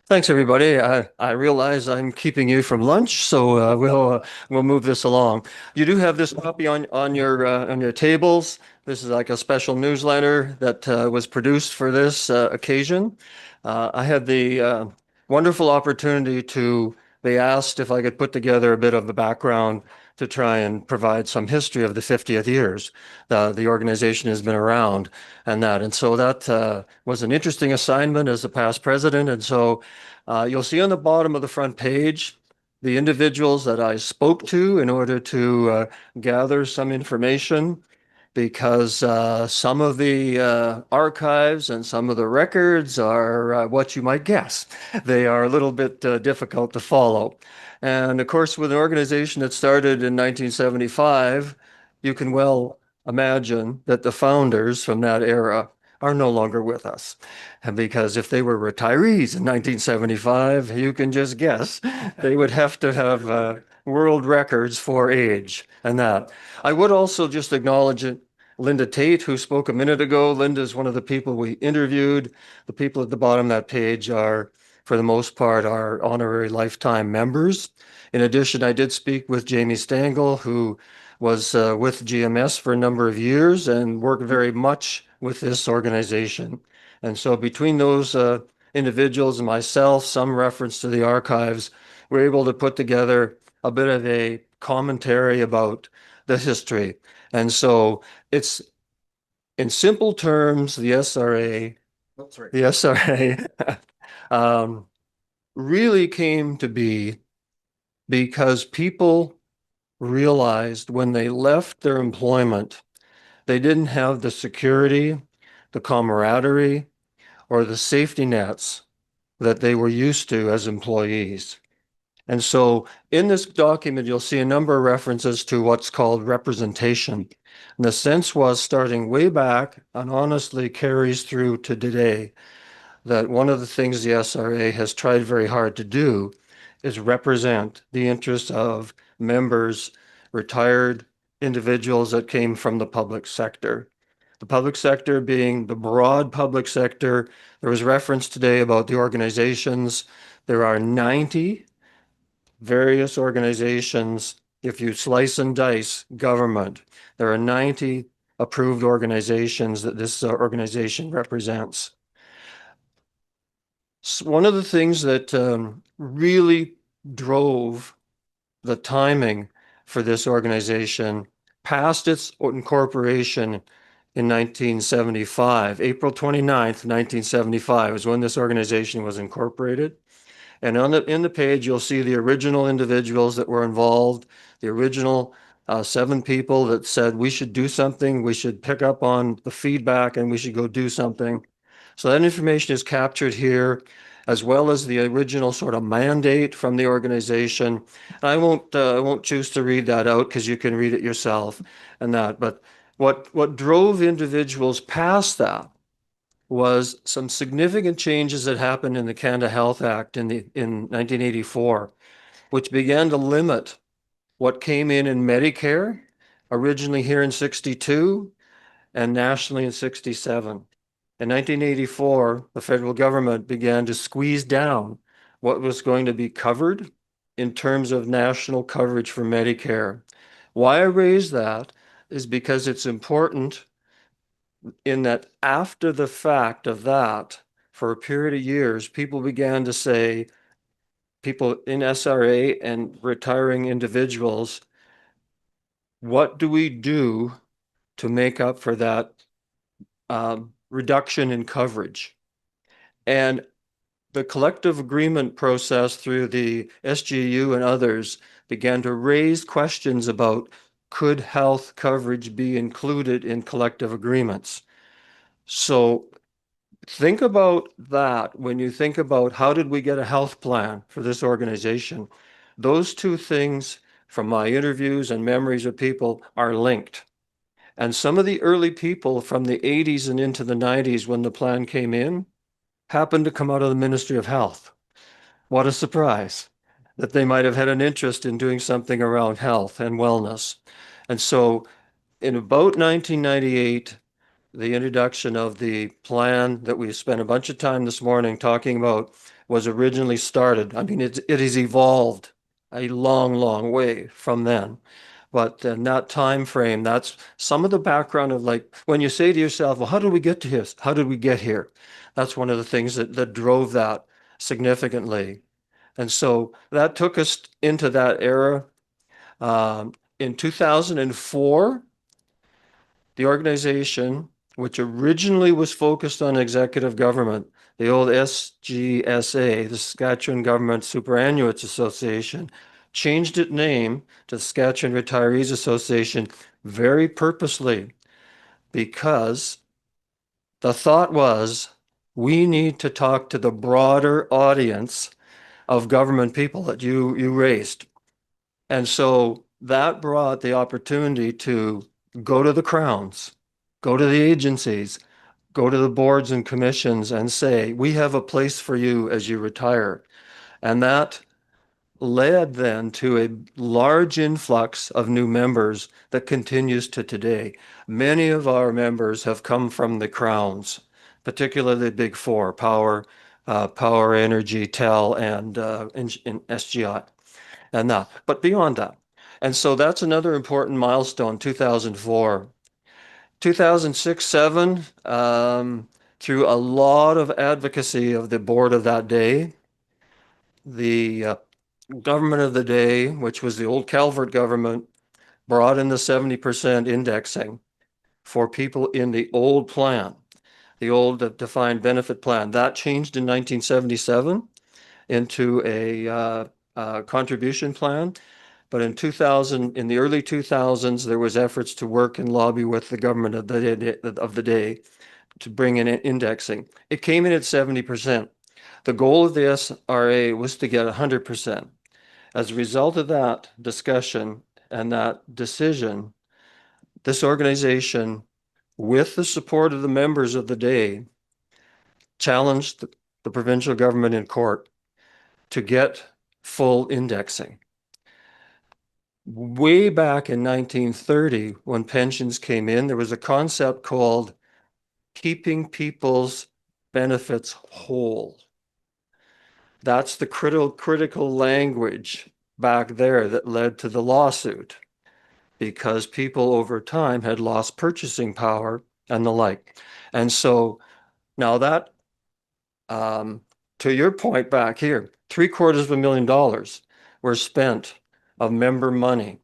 Thanks, everybody. I realize I'm keeping you from lunch, so we'll move this along. You do have this copy on your tables. This is like a special newsletter that was produced for this occasion. I had the wonderful opportunity to be asked if I could put together a bit of the background to try and provide some history of the 50th years. The organization has been around and so that was an interesting assignment as a past president. And so you'll see on the bottom of the front page the individuals that I spoke to in order to gather some information, because some of the archives and some of the records are what you might guess. They are a little bit difficult to follow. And of course, with an organization that started in 1975, you can well imagine that the founders from that era are no longer with us. And because if they were retirees in 1975, you can just guess, they would have to have world records for age and that. I would also just acknowledge it. Linda Tate, who spoke a minute ago. Linda is one of the people we interviewed. The people at the bottom of that page are, for the most part, our honorary lifetime members. In addition, I did speak with Jamie Stangl, who was with GMS for a number of years and worked very much with this organization. And so between those individuals and myself, some reference to the archives, we're able to put together a bit of a commentary about the history. And so it's, in simple terms, the SRA really came to be because people realized when they left their employment, they didn't have the security, the camaraderie, or the safety nets that they were used to as employees. And so in this document, you'll see a number of references to what's called representation. And the sense was, starting way back and honestly carries through to today, that one of the things the SRA has tried very hard to do is represent the interests of members, retired individuals that came from the public sector. The public sector being the broad public sector. There was reference today about the organizations. There are 90 various organizations. If you slice and dice government, there are 90 approved organizations that this organization represents. So one of the things that really drove the timing for this organization past its incorporation in 1975, April 29th, 1975 is when this organization was incorporated. And in the page, you'll see the original individuals that were involved, the original 7 people that said we should do something, we should pick up on the feedback, and we should go do something. So that information is captured here, as well as the original sort of mandate from the organization. And I won't choose to read that out because you can read it yourself and that. But what drove individuals past that was some significant changes that happened in the Canada Health Act in 1984, which began to limit what came in Medicare, originally here in 62 and nationally in 67. In 1984, the federal government began to squeeze down what was going to be covered in terms of national coverage for Medicare. Why I raise that is because it's important in that after the fact of that, for a period of years, people began to say, people in SRA and retiring individuals, what do we do to make up for that reduction in coverage? And the collective agreement process through the SGU and others began to raise questions about could health coverage be included in collective agreements? So think about that when you think about how did we get a health plan for this organization? Those two things from my interviews and memories of people are linked. And some of the early people from the 80s and into the 90s when the plan came in happened to come out of the Ministry of Health. What a surprise that they might have had an interest in doing something around health and wellness. And so in about 1998, the introduction of the plan that we spent a bunch of time this morning talking about was originally started. I mean, it has evolved a long, long way from then. But in that time frame, that's some of the background of like, when you say to yourself, well, how did we get to this? How did we get here? That's one of the things that drove that significantly. And so that took us into that era. In 2004, the organization, which originally was focused on executive government, the old SGSA, the Saskatchewan Government Superannuates Association, changed its name to Saskatchewan Retirees Association very purposely because the thought was we need to talk to the broader audience of government people that you raised. And so that brought the opportunity to go to the crowns, go to the agencies, go to the boards and commissions and say, we have a place for you as you retire. And that led then to a large influx of new members that continues to today. Many of our members have come from the crowns, particularly the big 4, Power, Energy, TEL, and SGI. And that, but beyond that. And so that's another important milestone, 2004. 2006-07, through a lot of advocacy of the board of that day, the government of the day, which was the old Calvert government, brought in the 70% indexing for people in the old plan, the old defined benefit plan. That changed in 1977 into a contribution plan. But in the early 2000s, there was efforts to work and lobby with the government of the day to bring in indexing. It came in at 70%. The goal of the SRA was to get 100%. As a result of that discussion and that decision, this organization, with the support of the members of the day, challenged the provincial government in court to get full indexing. way back in 1930, when pensions came in, there was a concept called keeping people's benefits whole. That's the critical language back there that led to the lawsuit, because people over time had lost purchasing power and the like. And so now that, to your point back here, $750,000 were spent of member money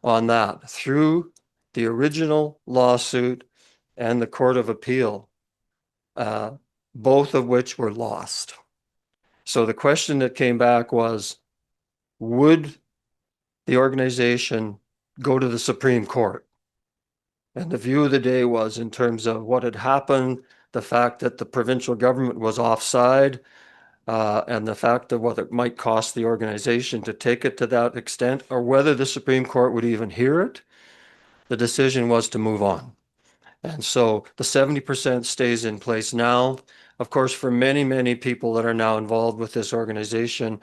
on that through the original lawsuit and the Court of Appeal, both of which were lost. So the question that came back was, would the organization go to the Supreme Court? And the view of the day was, in terms of what had happened, the fact that the provincial government was offside, and the fact of what it might cost the organization to take it to that extent, or whether the Supreme Court would even hear it, the decision was to move on. And so the 70% stays in place now. Of course, for many, many people that are now involved with this organization,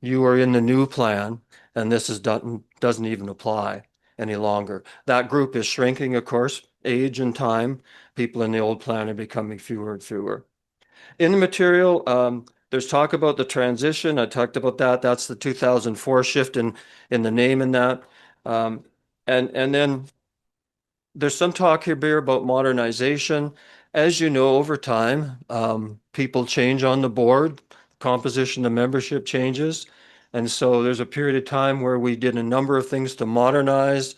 you are in the new plan, and this doesn't even apply any longer. That group is shrinking, of course, age and time. People in the old plan are becoming fewer and fewer. In the material, there's talk about the transition. I talked about that. That's the 2004 shift in the name in that. And then there's some talk here about modernization. As you know, over time, people change on the board, composition of membership changes. And so there's a period of time where we did a number of things to modernize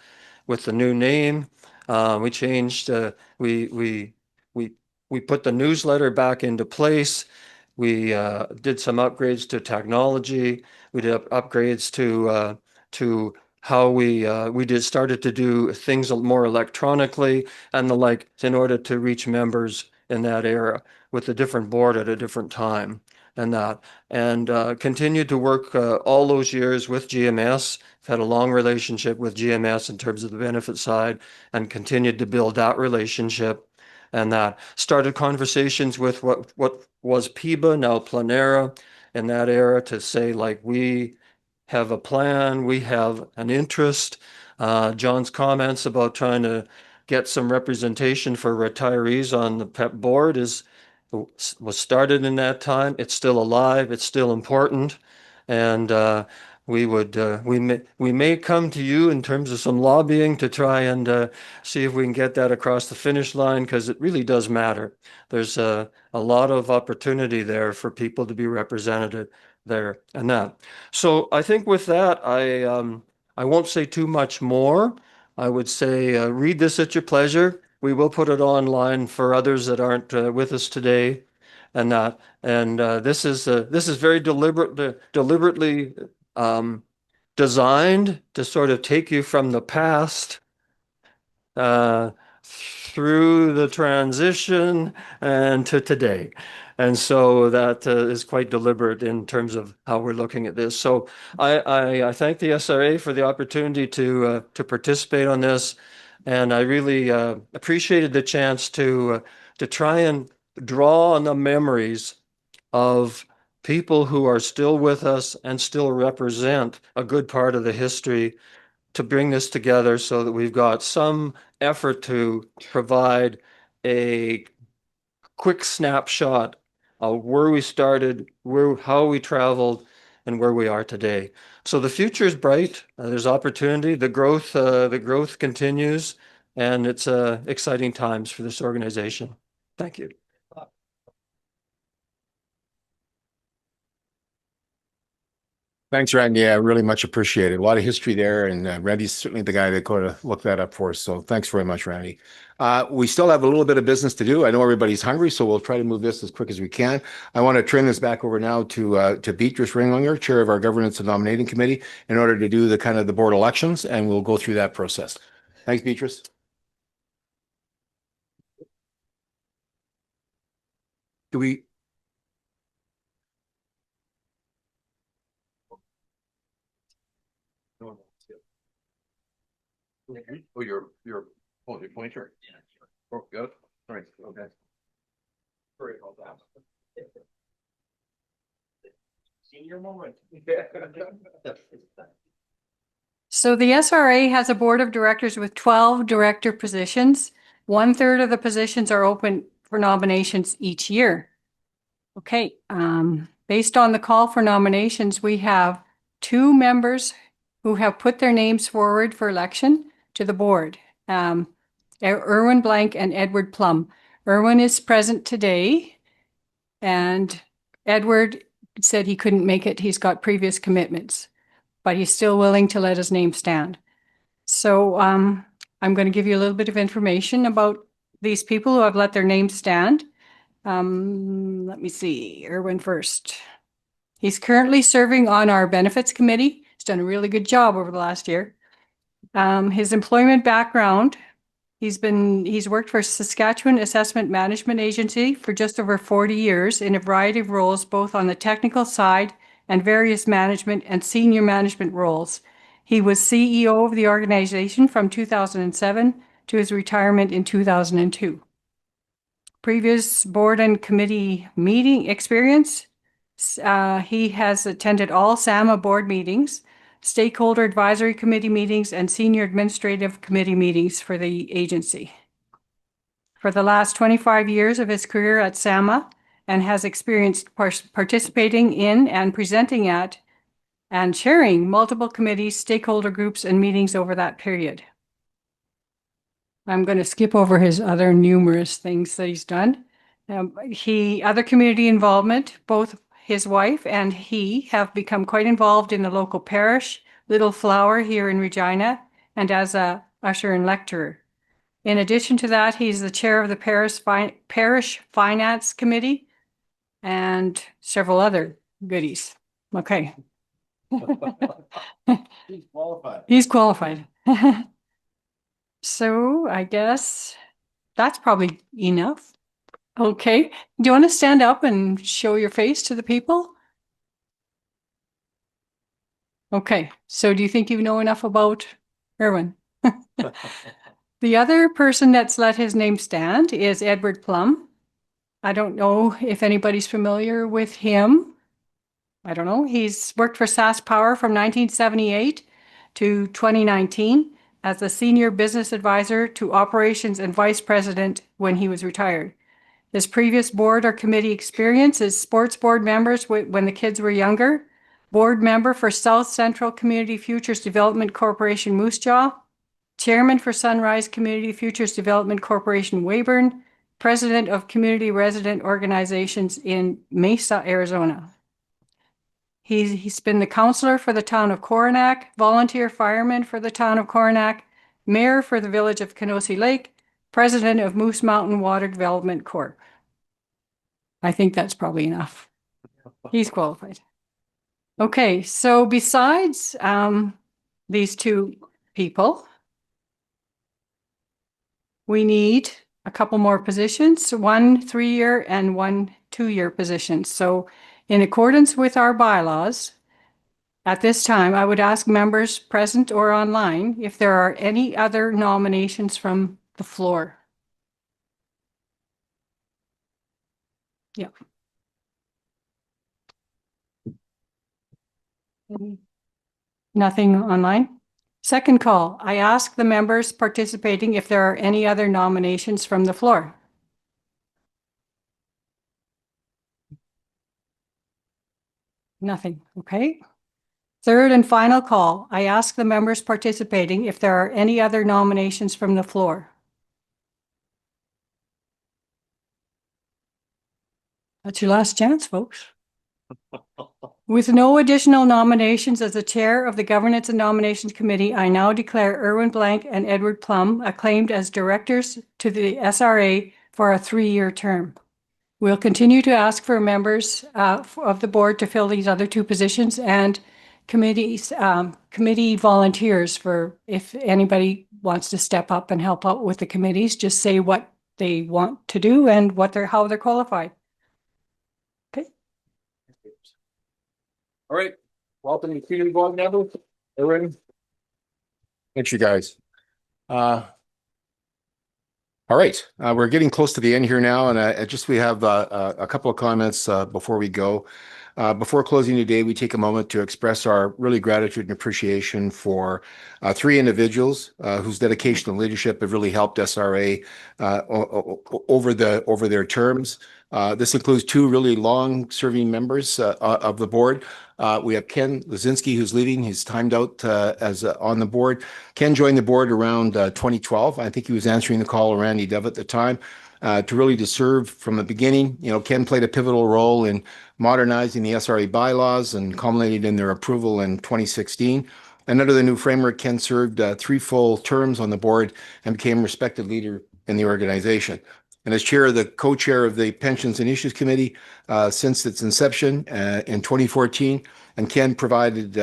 with the new name. We changed, we put the newsletter back into place. We did some upgrades to technology. We did upgrades to how we started to do things more electronically and the like, in order to reach members in that era with a different board at a different time and that. And continued to work all those years with GMS. I've had a long relationship with GMS in terms of the benefit side, and continued to build that relationship. And that started conversations with what was PIBA, now Planera, in that era, to say, like, we have a plan, we have an interest. John's comments about trying to get some representation for retirees on the PEP board was started in that time. It's still alive, it's still important. And we may come to you in terms of some lobbying to try and see if we can get that across the finish line, because it really does matter. There's a lot of opportunity there for people to be represented there and that. So I think with that, I won't say too much more. I would say read this at your pleasure. We will put it online for others that aren't with us today, and that. And this is very deliberately designed to sort of take you from the past through the transition and to today. And so that is quite deliberate in terms of how we're looking at this. So I thank the SRA for the opportunity to participate on this. And I really appreciated the chance to try and draw on the memories of people who are still with us and still represent a good part of the history, to bring this together so that we've got some effort to provide a quick snapshot of where we started, how we traveled, and where we are today. So the future is bright. There's opportunity. The growth continues, and it's exciting times for this organization. Thank you. Thanks, Randy. Yeah, really much appreciated. A lot of history there, and Randy's certainly the guy that could have looked that up for us. So thanks very much, Randy. We still have a little bit of business to do. I know everybody's hungry, so we'll try to move this as quick as we can. I want to turn this back over now to Beatrice Ringlinger, Chair of our Governance and Nominating Committee, in order to do the board elections, and we'll go through that process. Thanks, Beatrice. Do we? Oh, your pointer. Yeah. Oh, good. All right. Okay. Sorry about that. Senior moment. So the SRA has a board of directors with 12 director positions. 1/3 of the positions are open for nominations each year. Okay, based on the call for nominations, we have 2 members who have put their names forward for election to the board. Erwin Blank and Edward Plum. Erwin is present today, and Edward said he couldn't make it. He's got previous commitments, but he's still willing to let his name stand. So I'm going to give you a little bit of information about these people who have let their names stand. Let me see, Erwin first. He's currently serving on our benefits committee. He's done a really good job over the last year. His employment background, he's worked for Saskatchewan Assessment Management Agency for just over 40 years in a variety of roles, both on the technical side and various management and senior management roles. He was CEO of the organization from 2007 to his retirement in 2002. Previous board and committee meeting experience. He has attended all SAMA board meetings, stakeholder advisory committee meetings, and senior administrative committee meetings for the agency. For the last 25 years of his career at SAMA, and has experienced participating in and presenting at and chairing multiple committees, stakeholder groups, and meetings over that period. I'm going to skip over his other numerous things that he's done. Other community involvement, both his wife and he have become quite involved in the local parish, Little Flower here in Regina, and as a usher and lecturer. In addition to that, he's the chair of the Parish Finance Committee and several other goodies. Okay. He's qualified. He's qualified. So I guess that's probably enough. Okay. Do you want to stand up and show your face to the people? Okay. So do you think you know enough about Erwin? The other person that's let his name stand is Edward Plum. I don't know if anybody's familiar with him. I don't know. He's worked for Sask Power from 1978 to 2019 as the senior business advisor to operations and vice president when he was retired. His previous board or committee experience is sports board members when the kids were younger, board member for South Central Community Futures Development Corporation Moose Jaw, chairman for Sunrise Community Futures Development Corporation Weyburn, president of community resident organizations in Mesa, Arizona. He's been the counselor for the town of Coronach, volunteer fireman for the town of Coronach, mayor for the village of Kenosi Lake, president of Moose Mountain Water Development Corp. I think that's probably enough. He's qualified. Okay, so besides these 2 people, we need a couple more positions, 1 3-year and 1 2-year position. So in accordance with our bylaws, at this time, I would ask members present or online if there are any other nominations from the floor. Yeah. Nothing online? Second call, I ask the members participating if there are any other nominations from the floor. Nothing, okay. Third and final call, I ask the members participating if there are any other nominations from the floor. That's your last chance, folks. With no additional nominations as the chair of the Governance and Nominations Committee, I now declare Erwin Blank and Edward Plum acclaimed as directors to the SRA for a 3-year term. We'll continue to ask for members of the board to fill these other 2 positions and committee volunteers for if anybody wants to step up and help out with the committees, just say what they want to do and how they're qualified. Okay. All right. Welcome to community board member. Erwin. Thanks, you guys. All right, we're getting close to the end here now, and we have a couple of comments before we go. Before closing today, we take a moment to express our really gratitude and appreciation for three individuals whose dedication and leadership have really helped SRA over their terms. This includes two really long-serving members of the board. We have Ken Lazinski, who's leaving. He's timed out as on the board. Ken joined the board around 2012. I think he was answering the call of Randy Dove at the time. To serve from the beginning. Ken played a pivotal role in modernizing the SRA bylaws and culminated in their approval in 2016. And under the new framework, Ken served 3 full terms on the board and became a respected leader in the organization. And as co-chair of the Pensions and Issues Committee since its inception in 2014, and Ken provided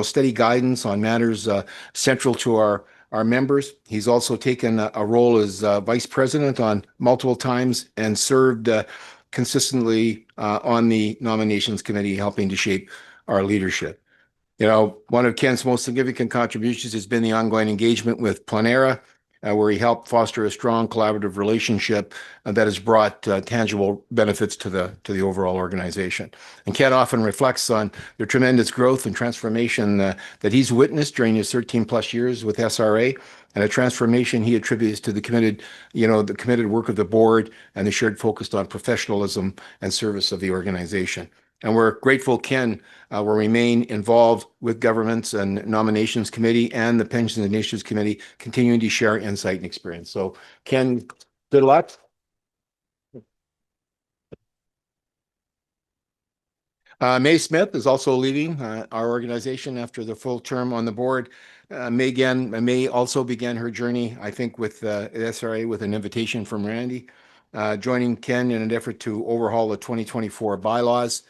steady guidance on matters central to our members. He's also taken a role as vice president on multiple times and served consistently on the nominations committee, helping to shape our leadership. One of Ken's most significant contributions has been the ongoing engagement with Planera, where he helped foster a strong collaborative relationship that has brought tangible benefits to the overall organization. And Ken often reflects on the tremendous growth and transformation that he's witnessed during his 13 plus years with SRA, and a transformation he attributes to the committed work of the board and the shared focus on professionalism and service of the organization. And we're grateful Ken will remain involved with governments and nominations committee and the Pensions and Issues Committee, continuing to share insight and experience. So Ken, good luck. May Smith is also leaving our organization after the full term on the board. May also began her journey, I think, with SRA with an invitation from Randy, joining Ken in an effort to overhaul the 2024 bylaws,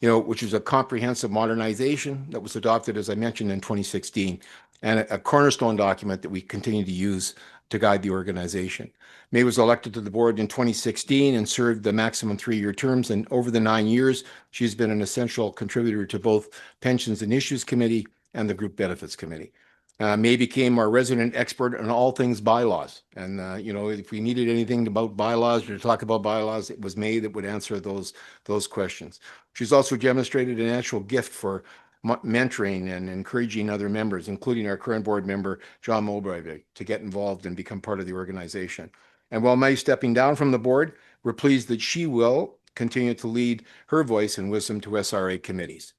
which is a comprehensive modernization that was adopted, as I mentioned, in 2016, and a cornerstone document that we continue to use to guide the organization. May was elected to the board in 2016 and served the maximum 3-year terms. And over the 9 years, she's been an essential contributor to both Pensions and Issues Committee and the Group Benefits Committee. May became our resident expert on all things bylaws. And, if we needed anything about bylaws or to talk about bylaws, it was May that would answer those questions. She's also demonstrated a natural gift for mentoring and encouraging other members, including our current board member, John Mowbray, to get involved and become part of the organization. And while May's stepping down from the board, we're pleased that she will continue to lead her voice and wisdom to SRA committees.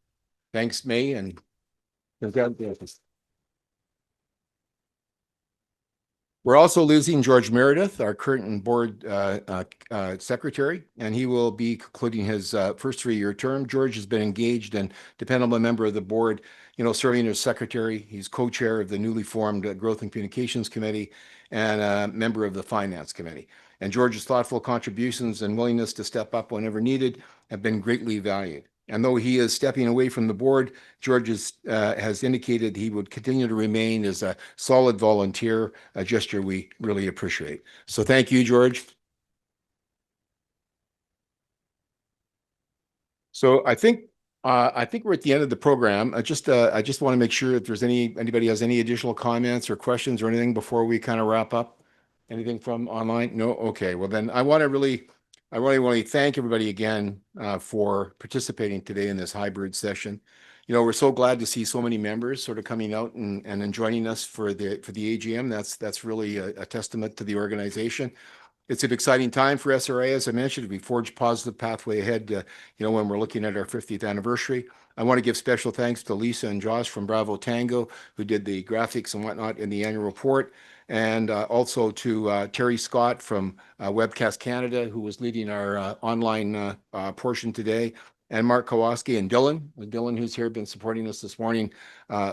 Thanks, May, and congratulations. We're also losing George Meredith, our current board secretary, and he will be concluding his first 3-year term. George has been engaged and dependable member of the board, serving as secretary. He's co-chair of the newly formed Growth and Communications Committee and a member of the Finance Committee. And George's thoughtful contributions and willingness to step up whenever needed have been greatly valued. And though he is stepping away from the board, George has indicated he would continue to remain as a solid volunteer, a gesture we really appreciate. So thank you, George. So I think we're at the end of the program. I just want to make sure if there's anybody has any additional comments or questions or anything before we kind of wrap up. Anything from online? No? Okay. Well, then I really want to thank everybody again for participating today in this hybrid session. We're so glad to see so many members sort of coming out and joining us for the AGM. That's really a testament to the organization. It's an exciting time for SRA, as I mentioned. We forged positive pathway ahead, when we're looking at our 50th anniversary. I want to give special thanks to Lisa and Josh from Bravo Tango, who did the graphics and whatnot in the annual report, and also to Terry Scott from Webcast Canada, who was leading our online portion today, and Mark Kowalski and Dylan, who's here, been supporting us this morning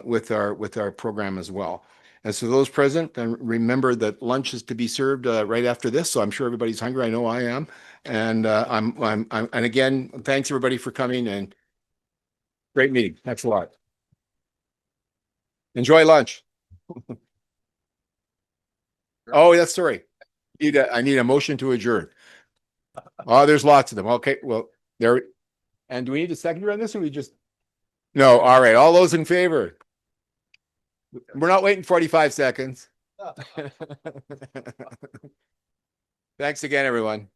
with our program as well. And so those present, and remember that lunch is to be served right after this. So I'm sure everybody's hungry. I know I am. And and again, thanks everybody for coming, and great meeting. Thanks a lot. Enjoy lunch. Oh, that's sorry. I need a motion to adjourn. Oh, there's lots of them. Okay, well, there. And do we need a seconder on this, or we just? No. All right. All those in favor? We're not waiting 45 seconds. Thanks again, everyone.